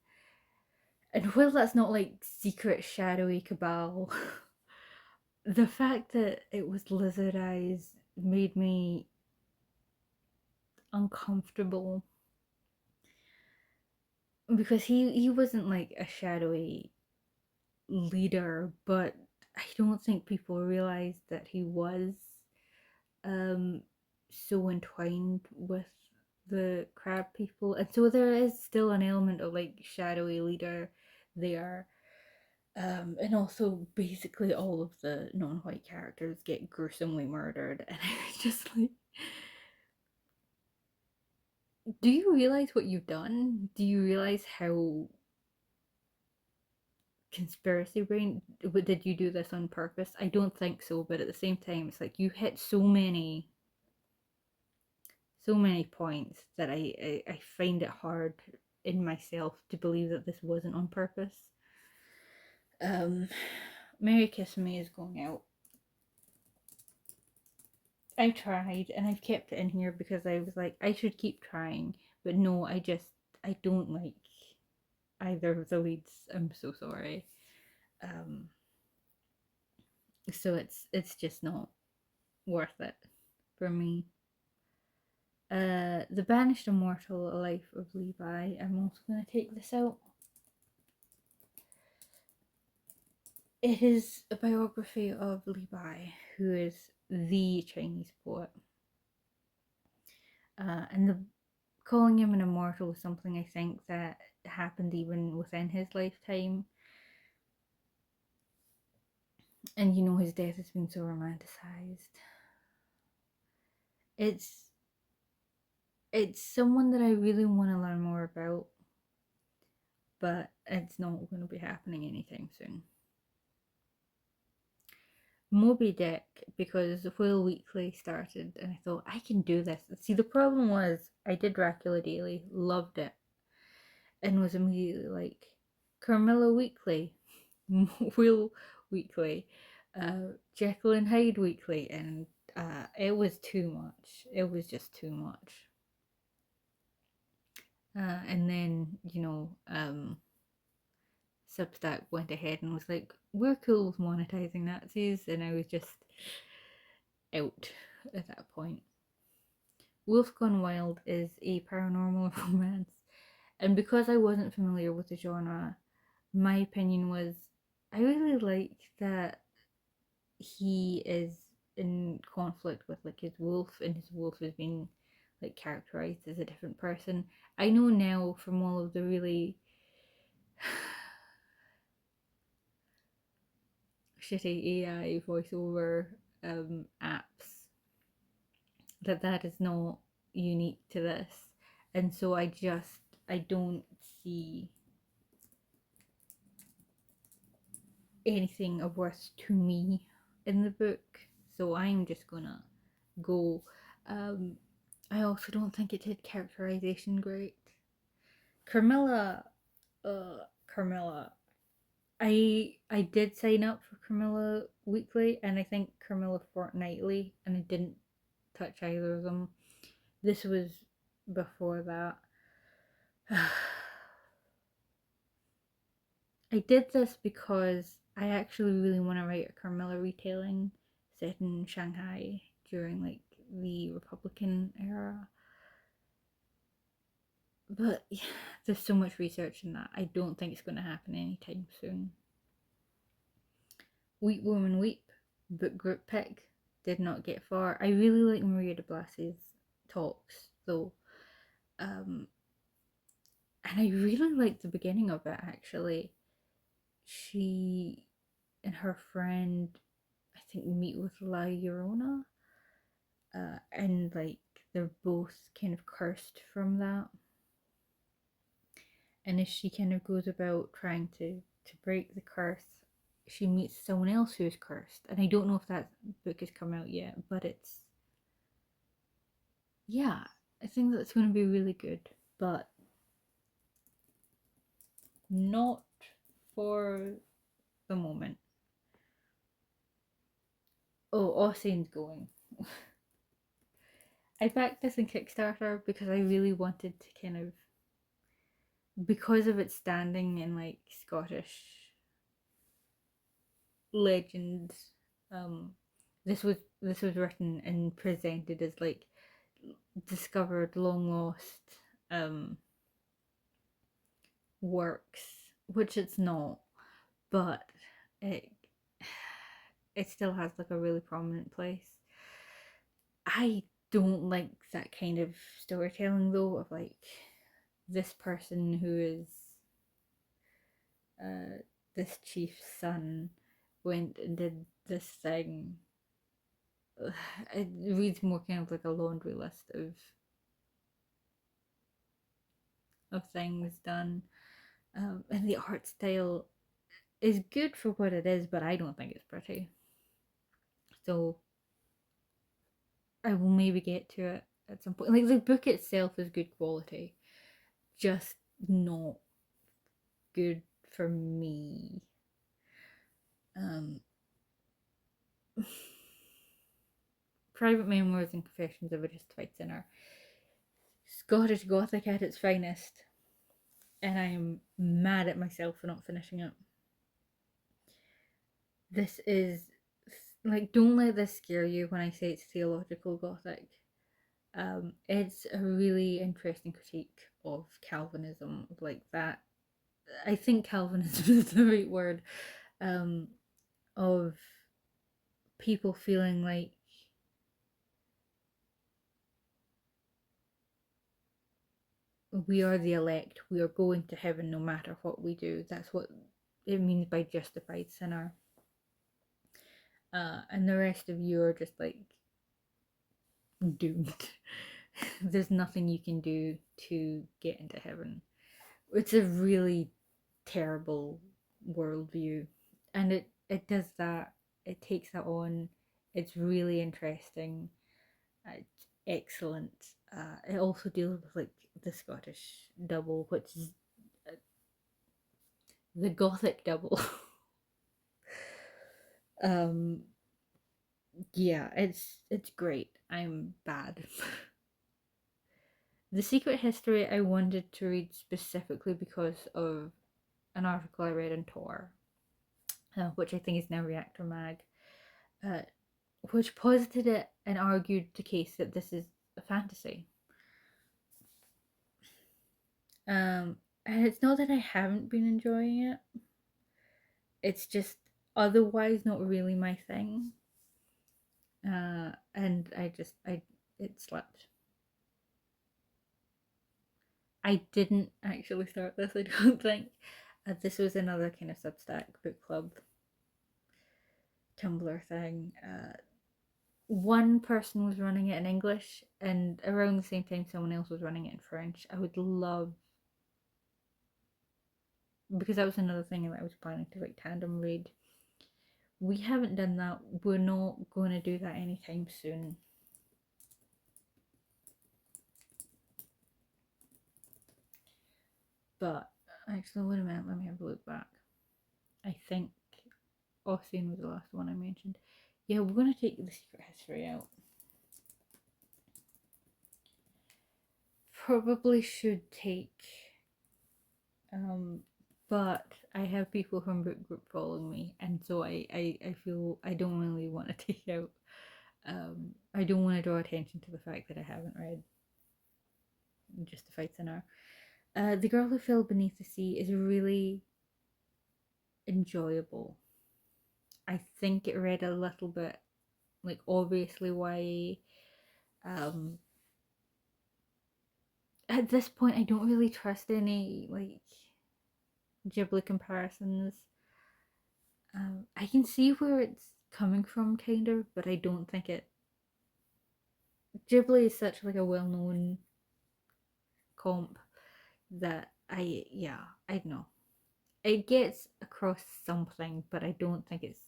And while that's not like secret shadowy cabal, the fact that it was lizard eyes made me uncomfortable, because he wasn't like a shadowy leader, but I don't think people realized that he was um so entwined with the crab people, and so there is still an element of like shadowy leader there. And also basically all of the non-white characters get gruesomely murdered, and I was just like, do you realize what you've done? Do you realize how conspiracy brain, did you do this on purpose? I don't think so, but at the same time it's like you hit so many points that I find it hard in myself to believe that this wasn't on purpose. Mary Kiss Me is going out. I tried and I've kept it in here because I was like, I should keep trying, but no, I don't like either of the leads. I'm so sorry. Um, so it's just not worth it for me. The Banished Immortal, A Life of Levi. I'm also going to take this out. It is a biography of Levi, who is the Chinese poet. And calling him an immortal was something I think that happened even within his lifetime. And you know, his death has been so romanticized. It's someone that I really want to learn more about, but it's not going to be happening anytime soon. Moby Dick, because the Whale Weekly started and I thought, I can do this. See, the problem was I did Dracula Daily, loved it, and was immediately like, Carmilla Weekly, Whale Weekly, Jekyll and Hyde Weekly, and it was too much. It was just too much. And then, you know, Substack went ahead and was like, we're cool with monetizing Nazis, and I was just out at that point. Wolf Gone Wild is a paranormal romance, and because I wasn't familiar with the genre, my opinion was I really like that he is in conflict with like his wolf, and his wolf is being like characterized as a different person. I know now from all of the really shitty AI voiceover apps that is not unique to this, and so I don't see anything of worth to me in the book, so I'm just gonna go. I also don't think it did characterization great. Carmilla, Carmilla. I did sign up for Carmilla Weekly and I think Carmilla Fortnightly, and I didn't touch either of them. This was before that. I did this because I actually really want to write a Carmilla retelling set in Shanghai during like the Republican era. But yeah, there's so much research in that. I don't think it's going to happen anytime soon. Weep Woman Weep, book group pick, did not get far. I really like Maria de Blas's talks though. And I really like the beginning of it actually. She and her friend, I think, meet with La Llorona, and like they're both kind of cursed from that. And as she kind of goes about trying to break the curse, she meets someone else who's cursed. And I don't know if that book has come out yet, but it's, yeah, I think that's going to be really good, but not for the moment. Oh, Ossian's going. I backed this in Kickstarter because I really wanted to kind of, because of its standing in like Scottish legends. This was written and presented as like discovered, long lost works, which it's not, but it it still has like a really prominent place. I don't like that kind of storytelling though, of like this person who is this chief's son went and did this thing. It reads more kind of like a laundry list of things done. And the art style is good for what it is, but I don't think it's pretty. So I will maybe get to it at some point. Like the book itself is good quality, just not good for me. Um, Private Memoirs and Confessions of a Justified Sinner. Scottish Gothic at its finest, and I am mad at myself for not finishing it. This is like, don't let this scare you when I say it's theological Gothic. It's a really interesting critique of Calvinism, like that. I think Calvinism is the right word. Of people feeling like we are the elect, we are going to heaven no matter what we do. That's what it means by justified sinner. And the rest of you are just like doomed. There's nothing you can do to get into heaven. It's a really terrible worldview, and it does that. It takes that on. It's really interesting. It's excellent. It also deals with like the Scottish double, which is the Gothic double. um, yeah, it's great. I'm bad. The Secret History I wanted to read specifically because of an article I read in Tor, which I think is now Reactor Mag, uh, which posited it and argued the case that this is a fantasy. And it's not that I haven't been enjoying it, it's just otherwise not really my thing. And it slipped. I didn't actually start this, I don't think. This was another kind of Substack book club Tumblr thing. One person was running it in English, and around the same time, someone else was running it in French. I would love, because that was another thing that I was planning to like tandem read. We haven't done that. We're not going to do that anytime soon. But actually, wait a minute. Let me have a look back. I think Ossian was the last one I mentioned. Yeah, we're going to take the Secret History out. Probably should take. But I have people from book group following me, and so I feel I don't really want to take out. I don't want to draw attention to the fact that I haven't read Justified Sinner. The Girl Who Fell Beneath the Sea is really enjoyable. I think it read a little bit like obviously why. At this point, I don't really trust any like Ghibli comparisons. I can see where it's coming from, kind of, but I don't think it. Ghibli is such like a well-known comp that I don't know. It gets across something, but I don't think it's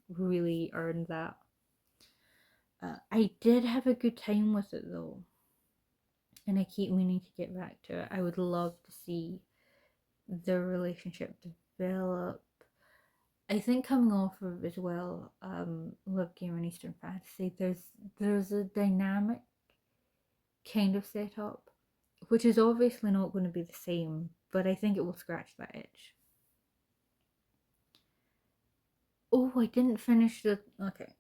really earned that. I did have a good time with it though, and I keep meaning to get back to it. I would love to see their relationship develop. I think coming off of as well, Love Game and Eastern Fantasy, there's a dynamic kind of setup, which is obviously not going to be the same, but I think it will scratch that itch. Oh, I didn't finish the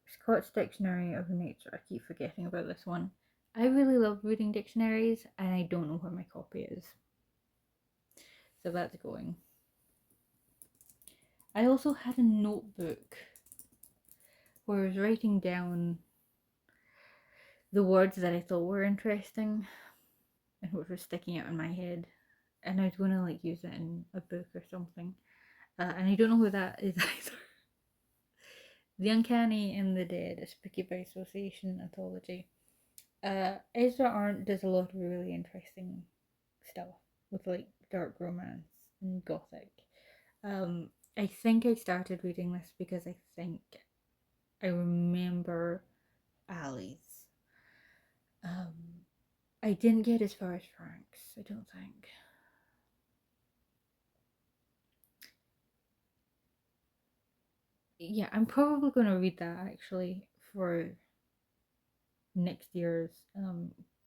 Scott's Dictionary of Nature. I keep forgetting about this one. I really love reading dictionaries, and I don't know where my copy is, so that's going. I also had a notebook where I was writing down the words that I thought were interesting and which were sticking out in my head, and I was going to like use it in a book or something. And I don't know who that is either. The Uncanny and the Dead, a spooky by association anthology. Ezra Arndt does a lot of really interesting stuff with like dark romance and gothic. I think I started reading this because I remember Ali's. I didn't get as far as Frank's, I don't think. Yeah, I'm probably going to read that actually for next year's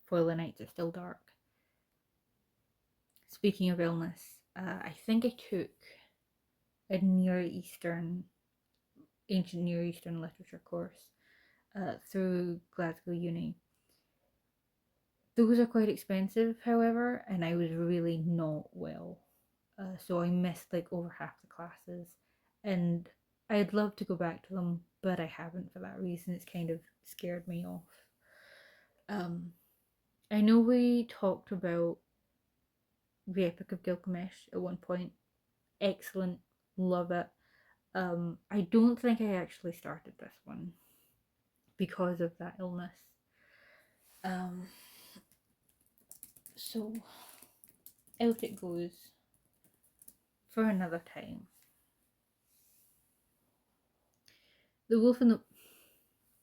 For the Nights Are Still Dark. Speaking of illness, I think I took a ancient Near Eastern literature course through Glasgow Uni. Those are quite expensive, however, and I was really not well. So I missed like over half the classes, and I'd love to go back to them, but I haven't for that reason. It's kind of scared me off. Um, I know we talked about the Epic of Gilgamesh at one point. Excellent, love it. I don't think I actually started this one because of that illness. Um, so out it goes for another time. The Wolf and the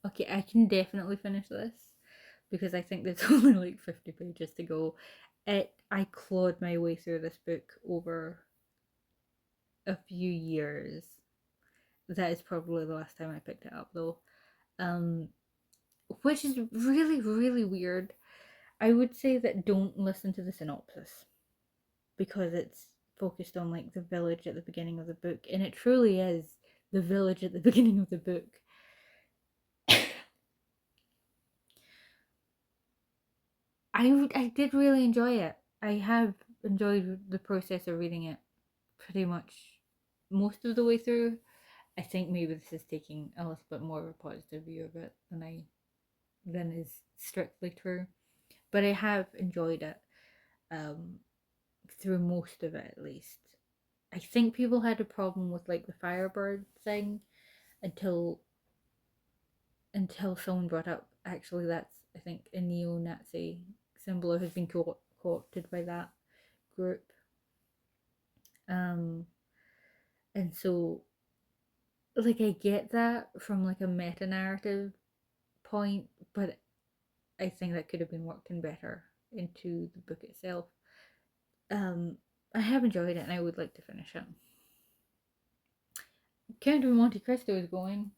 Okay, I can definitely finish this because I think there's only like 50 pages to go. I clawed my way through this book over a few years. That is probably the last time I picked it up though. Um which is really, really weird. I would say that don't listen to the synopsis because it's focused on like the village at the beginning of the book, and it truly is the village at the beginning of the book. I did really enjoy it. I have enjoyed the process of reading it pretty much most of the way through. I think maybe this is taking a little bit more of a positive view of it than is strictly true. But I have enjoyed it um, through most of it at least. I think people had a problem with like the Firebird thing until someone brought up actually that's I think a neo-Nazi symbol or has been co-opted by that group. Um, and so like I get that from like a meta narrative point, but I think that could have been worked in better into the book itself. Um, I have enjoyed it and I would like to finish it. Count of Monte Cristo is going.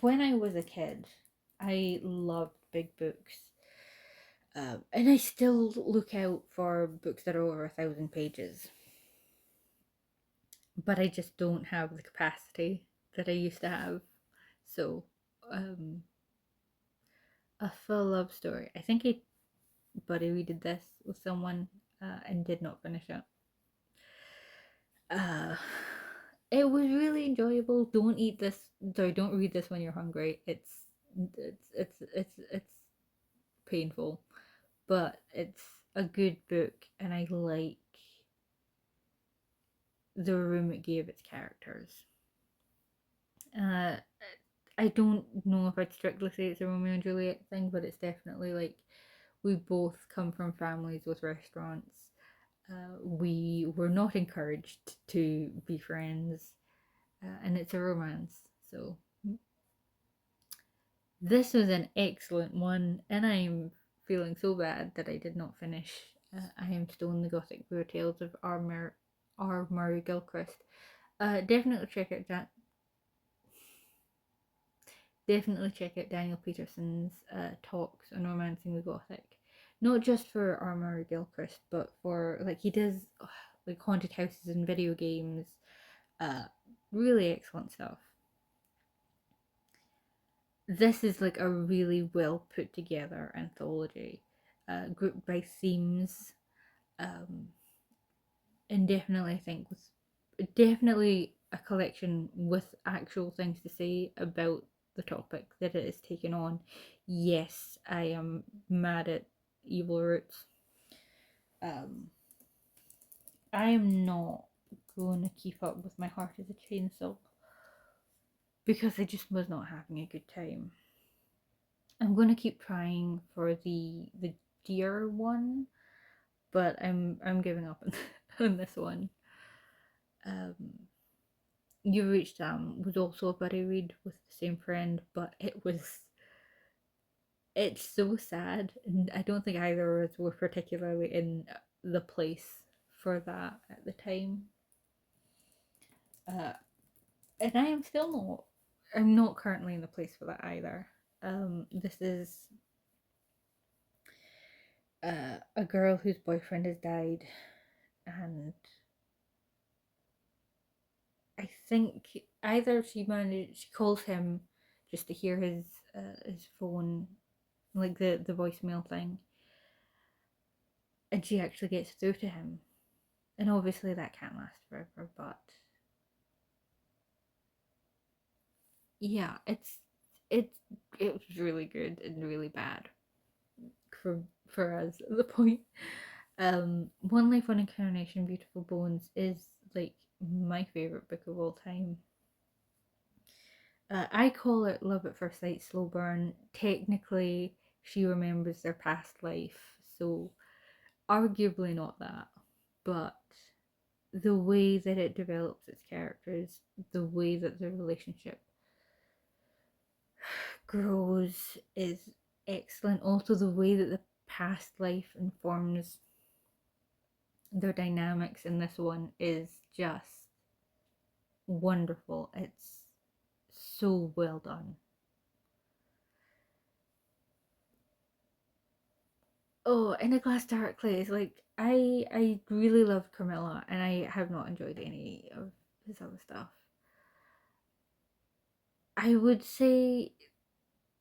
When I was a kid, I loved big books. And I still look out for books that are over 1,000 pages. But I just don't have the capacity that I used to have. So, um, a full love story. I think I buddy readed this with someone and did not finish it. Uh, it was really enjoyable. Don't eat this. Sorry, don't read this when you're hungry. It's painful, but it's a good book, and I like the room it gave its characters. Uh, I don't know if I'd strictly say it's a Romeo and Juliet thing, but it's definitely like we both come from families with restaurants. We were not encouraged to be friends, and it's a romance. So this was an excellent one, and I'm feeling so bad that I did not finish. I Am Stone, the Gothic Queer Tales of R. Murray Gilchrist. Definitely check out that. Definitely check out Daniel Peterson's talks on romancing the Gothic. Not just for R. Murray Gilchrist, but for like he does like haunted houses and video games. Uh, really excellent stuff. This is like a really well put together anthology, grouped by themes, um, and definitely I think with definitely a collection with actual things to say about the topic that it is taken on. Yes, I am mad at Evil Roots. Um, I am not going to keep up with My Heart is a Chainsaw because I just was not having a good time. I'm going to keep trying for the deer one, but I'm giving up on this one. Um, You Reached was also a buddy read with the same friend, but it's so sad, and I don't think either of us were particularly in the place for that at the time. Uh, and I am still not. I'm not currently in the place for that either. This is a girl whose boyfriend has died, and I think either she calls him just to hear his phone, like the voicemail thing, and she actually gets through to him. And obviously that can't last forever, but yeah, it's it was really good and really bad for us at the point. One Life, One Incarnation, Beautiful Bones is like my favorite book of all time. I call it Love at First Sight, Slow Burn. Technically, she remembers their past life, so arguably not that, but the way that it develops its characters, the way that the relationship grows is excellent. Also, the way that the past life informs their dynamics in this one is just wonderful. It's so well done. Oh, In a Glass Darkly is like I really loved Carmilla, and I have not enjoyed any of his other stuff. I would say,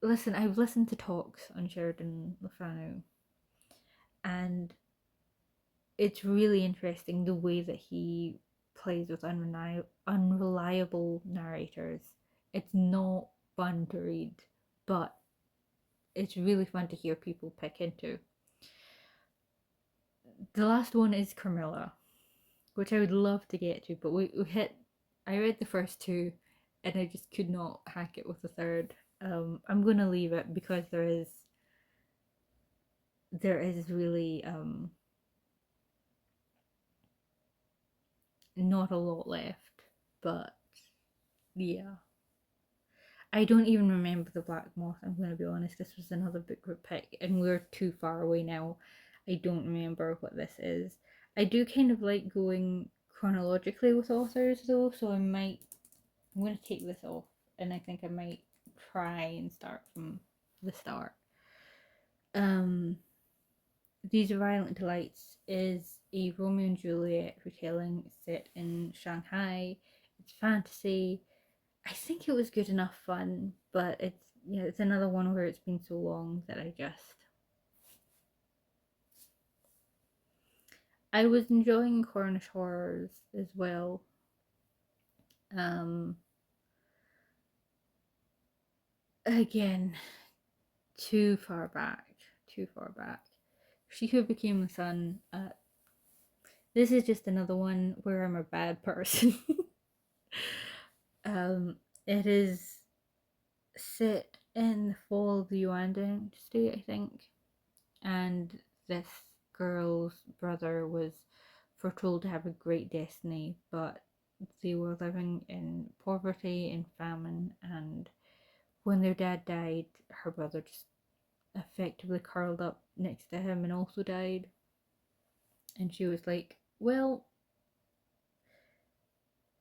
listen, I've listened to talks on Sheridan LeFanu, and it's really interesting the way that he plays with unreliable narrators. It's not fun to read, but it's really fun to hear people pick into. The last one is Carmilla, which I would love to get to, but we hit. I read the first two, and I just could not hack it with the third. I'm gonna leave it because there is really not a lot left, but yeah. I don't even remember the Black Moth. I'm going to be honest. This was another book group pick, and we're too far away now. I don't remember what this is. I do kind of like going chronologically with authors, though, so I'm going to take this off, and I think I might try and start from the start. Um, These Violent Delights is a Romeo and Juliet retelling set in Shanghai. It's fantasy. I think it was good enough fun, but it's another one where it's been so long that I was enjoying Cornish horrors as well. Um Again, too far back, too far back. She Who Became the Sun. This is just another one where I'm a bad person. um it is set in the fall of the Yuan dynasty, I think, and this girl's brother was foretold to have a great destiny, but they were living in poverty and famine, and when their dad died, her brother just effectively curled up next to him and also died. And she was like, well,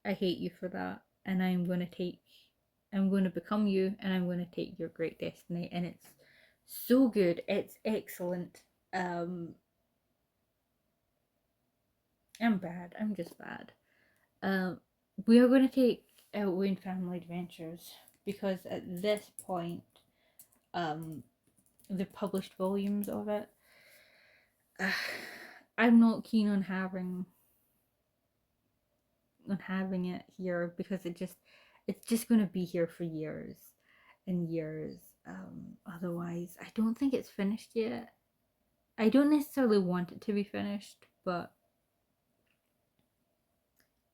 I hate you for that, and I'm going to become you, and I'm going to take your great destiny. And it's so good, it's excellent. I'm bad, I'm just bad. Um, we are going to take Wayne Family Adventures because at this point, um, the published volumes of it, I'm not keen on having it here because it's just going to be here for years and years. Otherwise, I don't think it's finished yet. I don't necessarily want it to be finished, but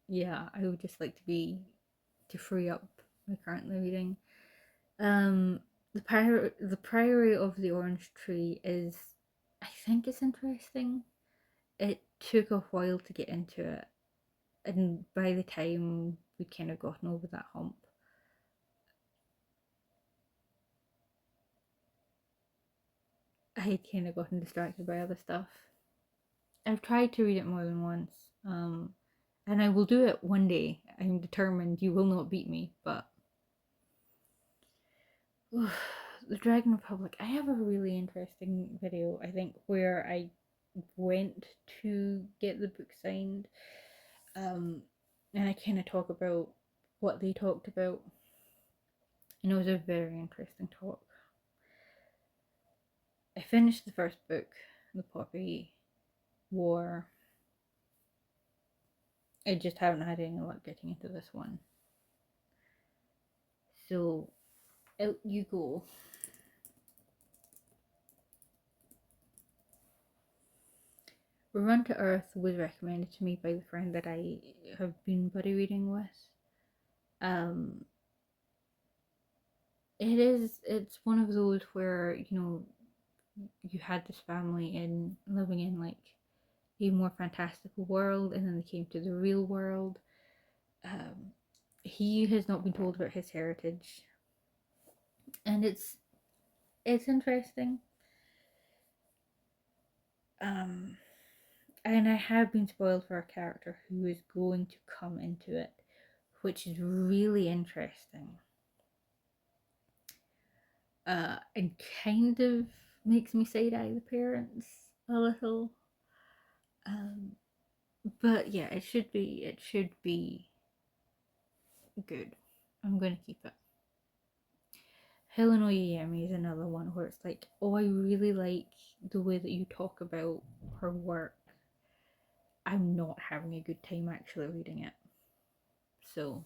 yeah, I would just like to free up my currently reading. Um, the Priory of the Orange Tree is, I think it's interesting. It took a while to get into it, and by the time we kind of gotten over that hump, had kind of gotten distracted by other stuff. I've tried to read it more than once, and I will do it one day. I'm determined. You will not beat me, but the Dragon Republic. I have a really interesting video, I think, where I went to get the book signed, and I kind of talk about what they talked about, and it was a very interesting talk. I finished the first book, The Poppy War. I just haven't had any luck getting into this one. So, out you go. Run to Earth was recommended to me by the friend that I have been buddy reading with. It's one of those where, you had this family living in like a more fantastical world, and then they came to the real world. He has not been told about his heritage, and it's interesting. And I have been spoiled for a character who is going to come into it, which is really interesting. And kind of makes me side eye the parents a little. But yeah, it should be good. I'm gonna keep it. Helen Oyeyemi is another one where it's like, oh, I really like the way that you talk about her work. I'm not having a good time actually reading it. So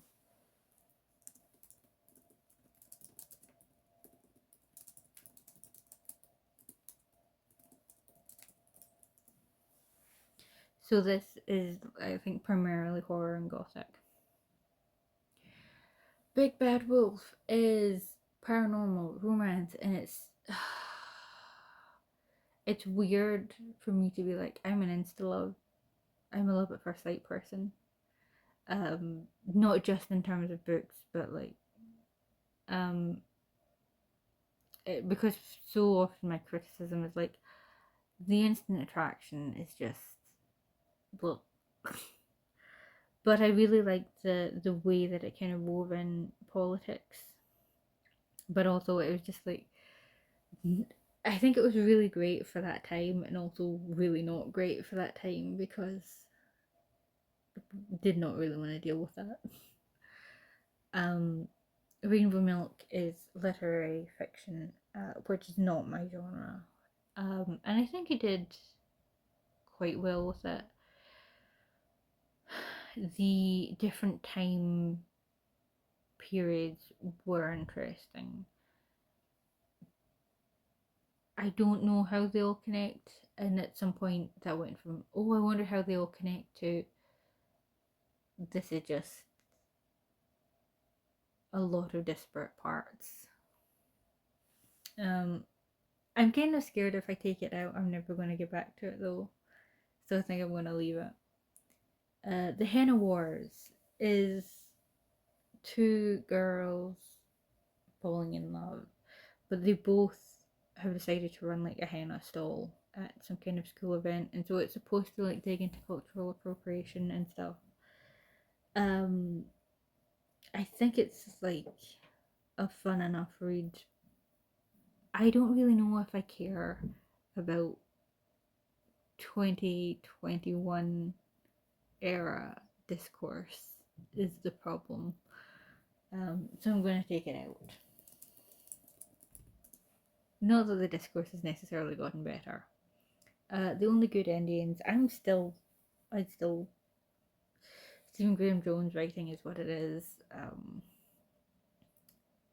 this is, I think, primarily horror and gothic. Big Bad Wolf is paranormal romance, and it's weird for me to be like, I'm an insta-love, I'm a love at first sight person. Not just in terms of books, but like, because so often my criticism is like, the instant attraction is just, well, but I really like the way that it kind of wove in politics, but also it was just like, I think it was really great for that time, and also really not great for that time because I did not really want to deal with that. Rainbow Milk is literary fiction, which is not my genre, and I think he did quite well with it. The different time periods were interesting. I don't know how they all connect, and at some point that went from, oh, I wonder how they all connect, to this is just a lot of disparate parts. I'm kind of scared if I take it out, I'm never going to get back to it though, so I think I'm going to leave it. The Henna Wars is two girls falling in love, but they both have decided to run like a henna stall at some kind of school event, and so it's supposed to like dig into cultural appropriation and stuff. I think it's like a fun enough read. I don't really know if I care about 2021 era discourse is the problem. So I'm going to take it out. Not that the discourse has necessarily gotten better. The only good Indians, I'd still, Stephen Graham Jones writing is what it is.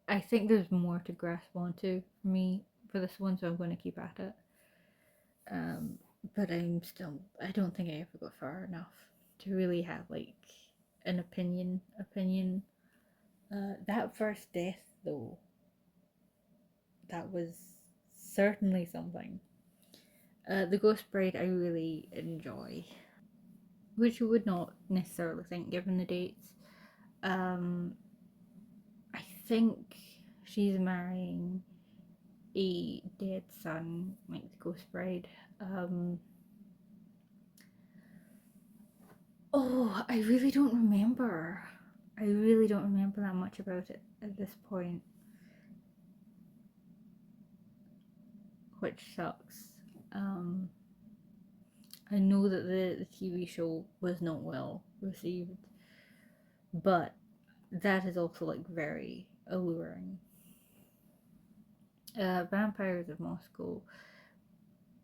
I think there's more to grasp onto for me for this one, so I'm going to keep at it. But I don't think I ever got far enough to really have like an opinion. That first death though, that was certainly something. The Ghost Bride I really enjoy, which you would not necessarily think given the dates. I think she's marrying a dead son, like the Ghost Bride. Oh, I really don't remember. I really don't remember that much about it at this point, which sucks. Um, I know that the TV show was not well received, but that is also like very alluring. Vampires of Moscow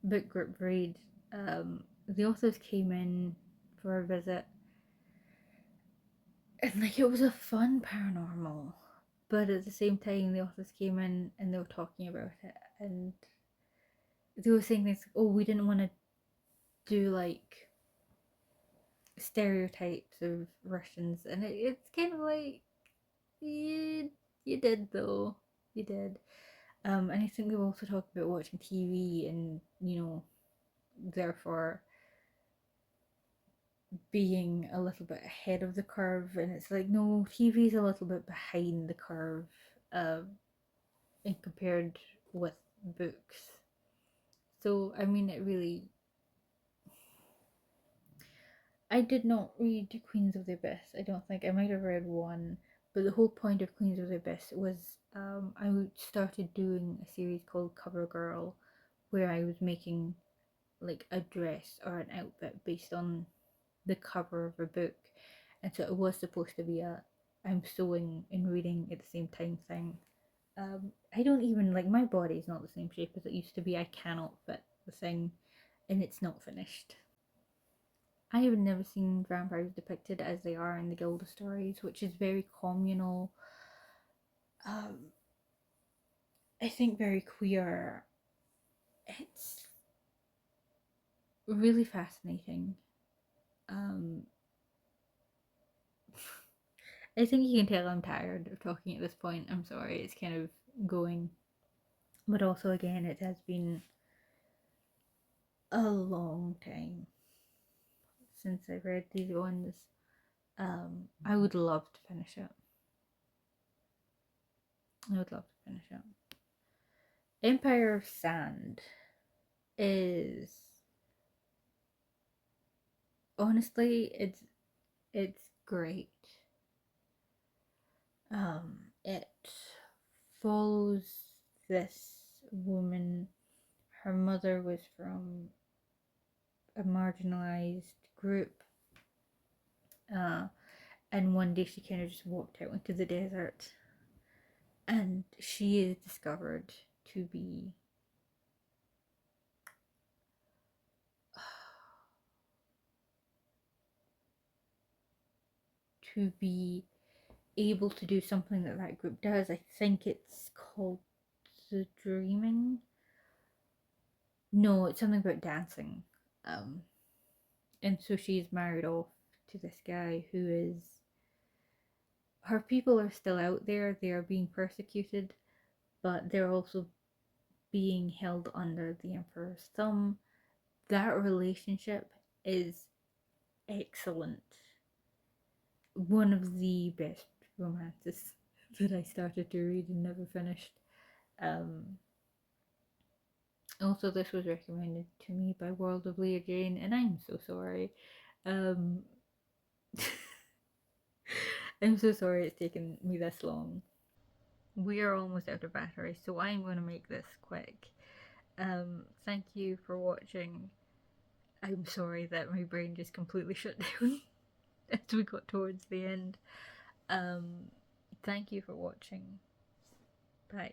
book group read. The authors came in for a visit, and like it was a fun paranormal, but at the same time, the authors came in and they were talking about it, and they were saying things like, "Oh, we didn't want to do like stereotypes of Russians," and it's kind of like you did though, you did. And I think they were also talking about watching TV and therefore being a little bit ahead of the curve, and it's like no, TV's a little bit behind the curve, uh, and compared with books. So I mean, it really. I did not read Queens of the Abyss. I don't think I might have read one, but the whole point of Queens of the Abyss was I started doing a series called Cover Girl, where I was making like a dress or an outfit based on the cover of a book, and so it was supposed to be a I'm sewing and reading at the same time thing. I don't even like my body is not the same shape as it used to be. I cannot fit the thing, and it's not finished. I have never seen vampires depicted as they are in the Gilda stories, which is very communal. Um, I think very queer. It's really fascinating. Um, I think you can tell I'm tired of talking at this point. I'm sorry, it's kind of going. But also, again, it has been a long time since I read these ones. I would love to finish it. I would love to finish it. Empire of Sand is honestly, it's great. It follows this woman. Her mother was from a marginalized group, uh, and one day she kind of just walked out into the desert, and she is discovered to be to be able to do something that that group does. I think it's called the dreaming. No, it's something about dancing. Um, and so she's married off to this guy who is. Her people are still out there. They are being persecuted, but they're also being held under the emperor's thumb. That relationship is excellent. One of the best romances that I started to read and never finished. Um, Also, this was recommended to me by World of Leah Jane, and I'm so sorry. Um, I'm so sorry it's taken me this long. We are almost out of battery, so I'm going to make this quick. Thank you for watching. I'm sorry that my brain just completely shut down as we got towards the end. Um, Thank you for watching. Bye.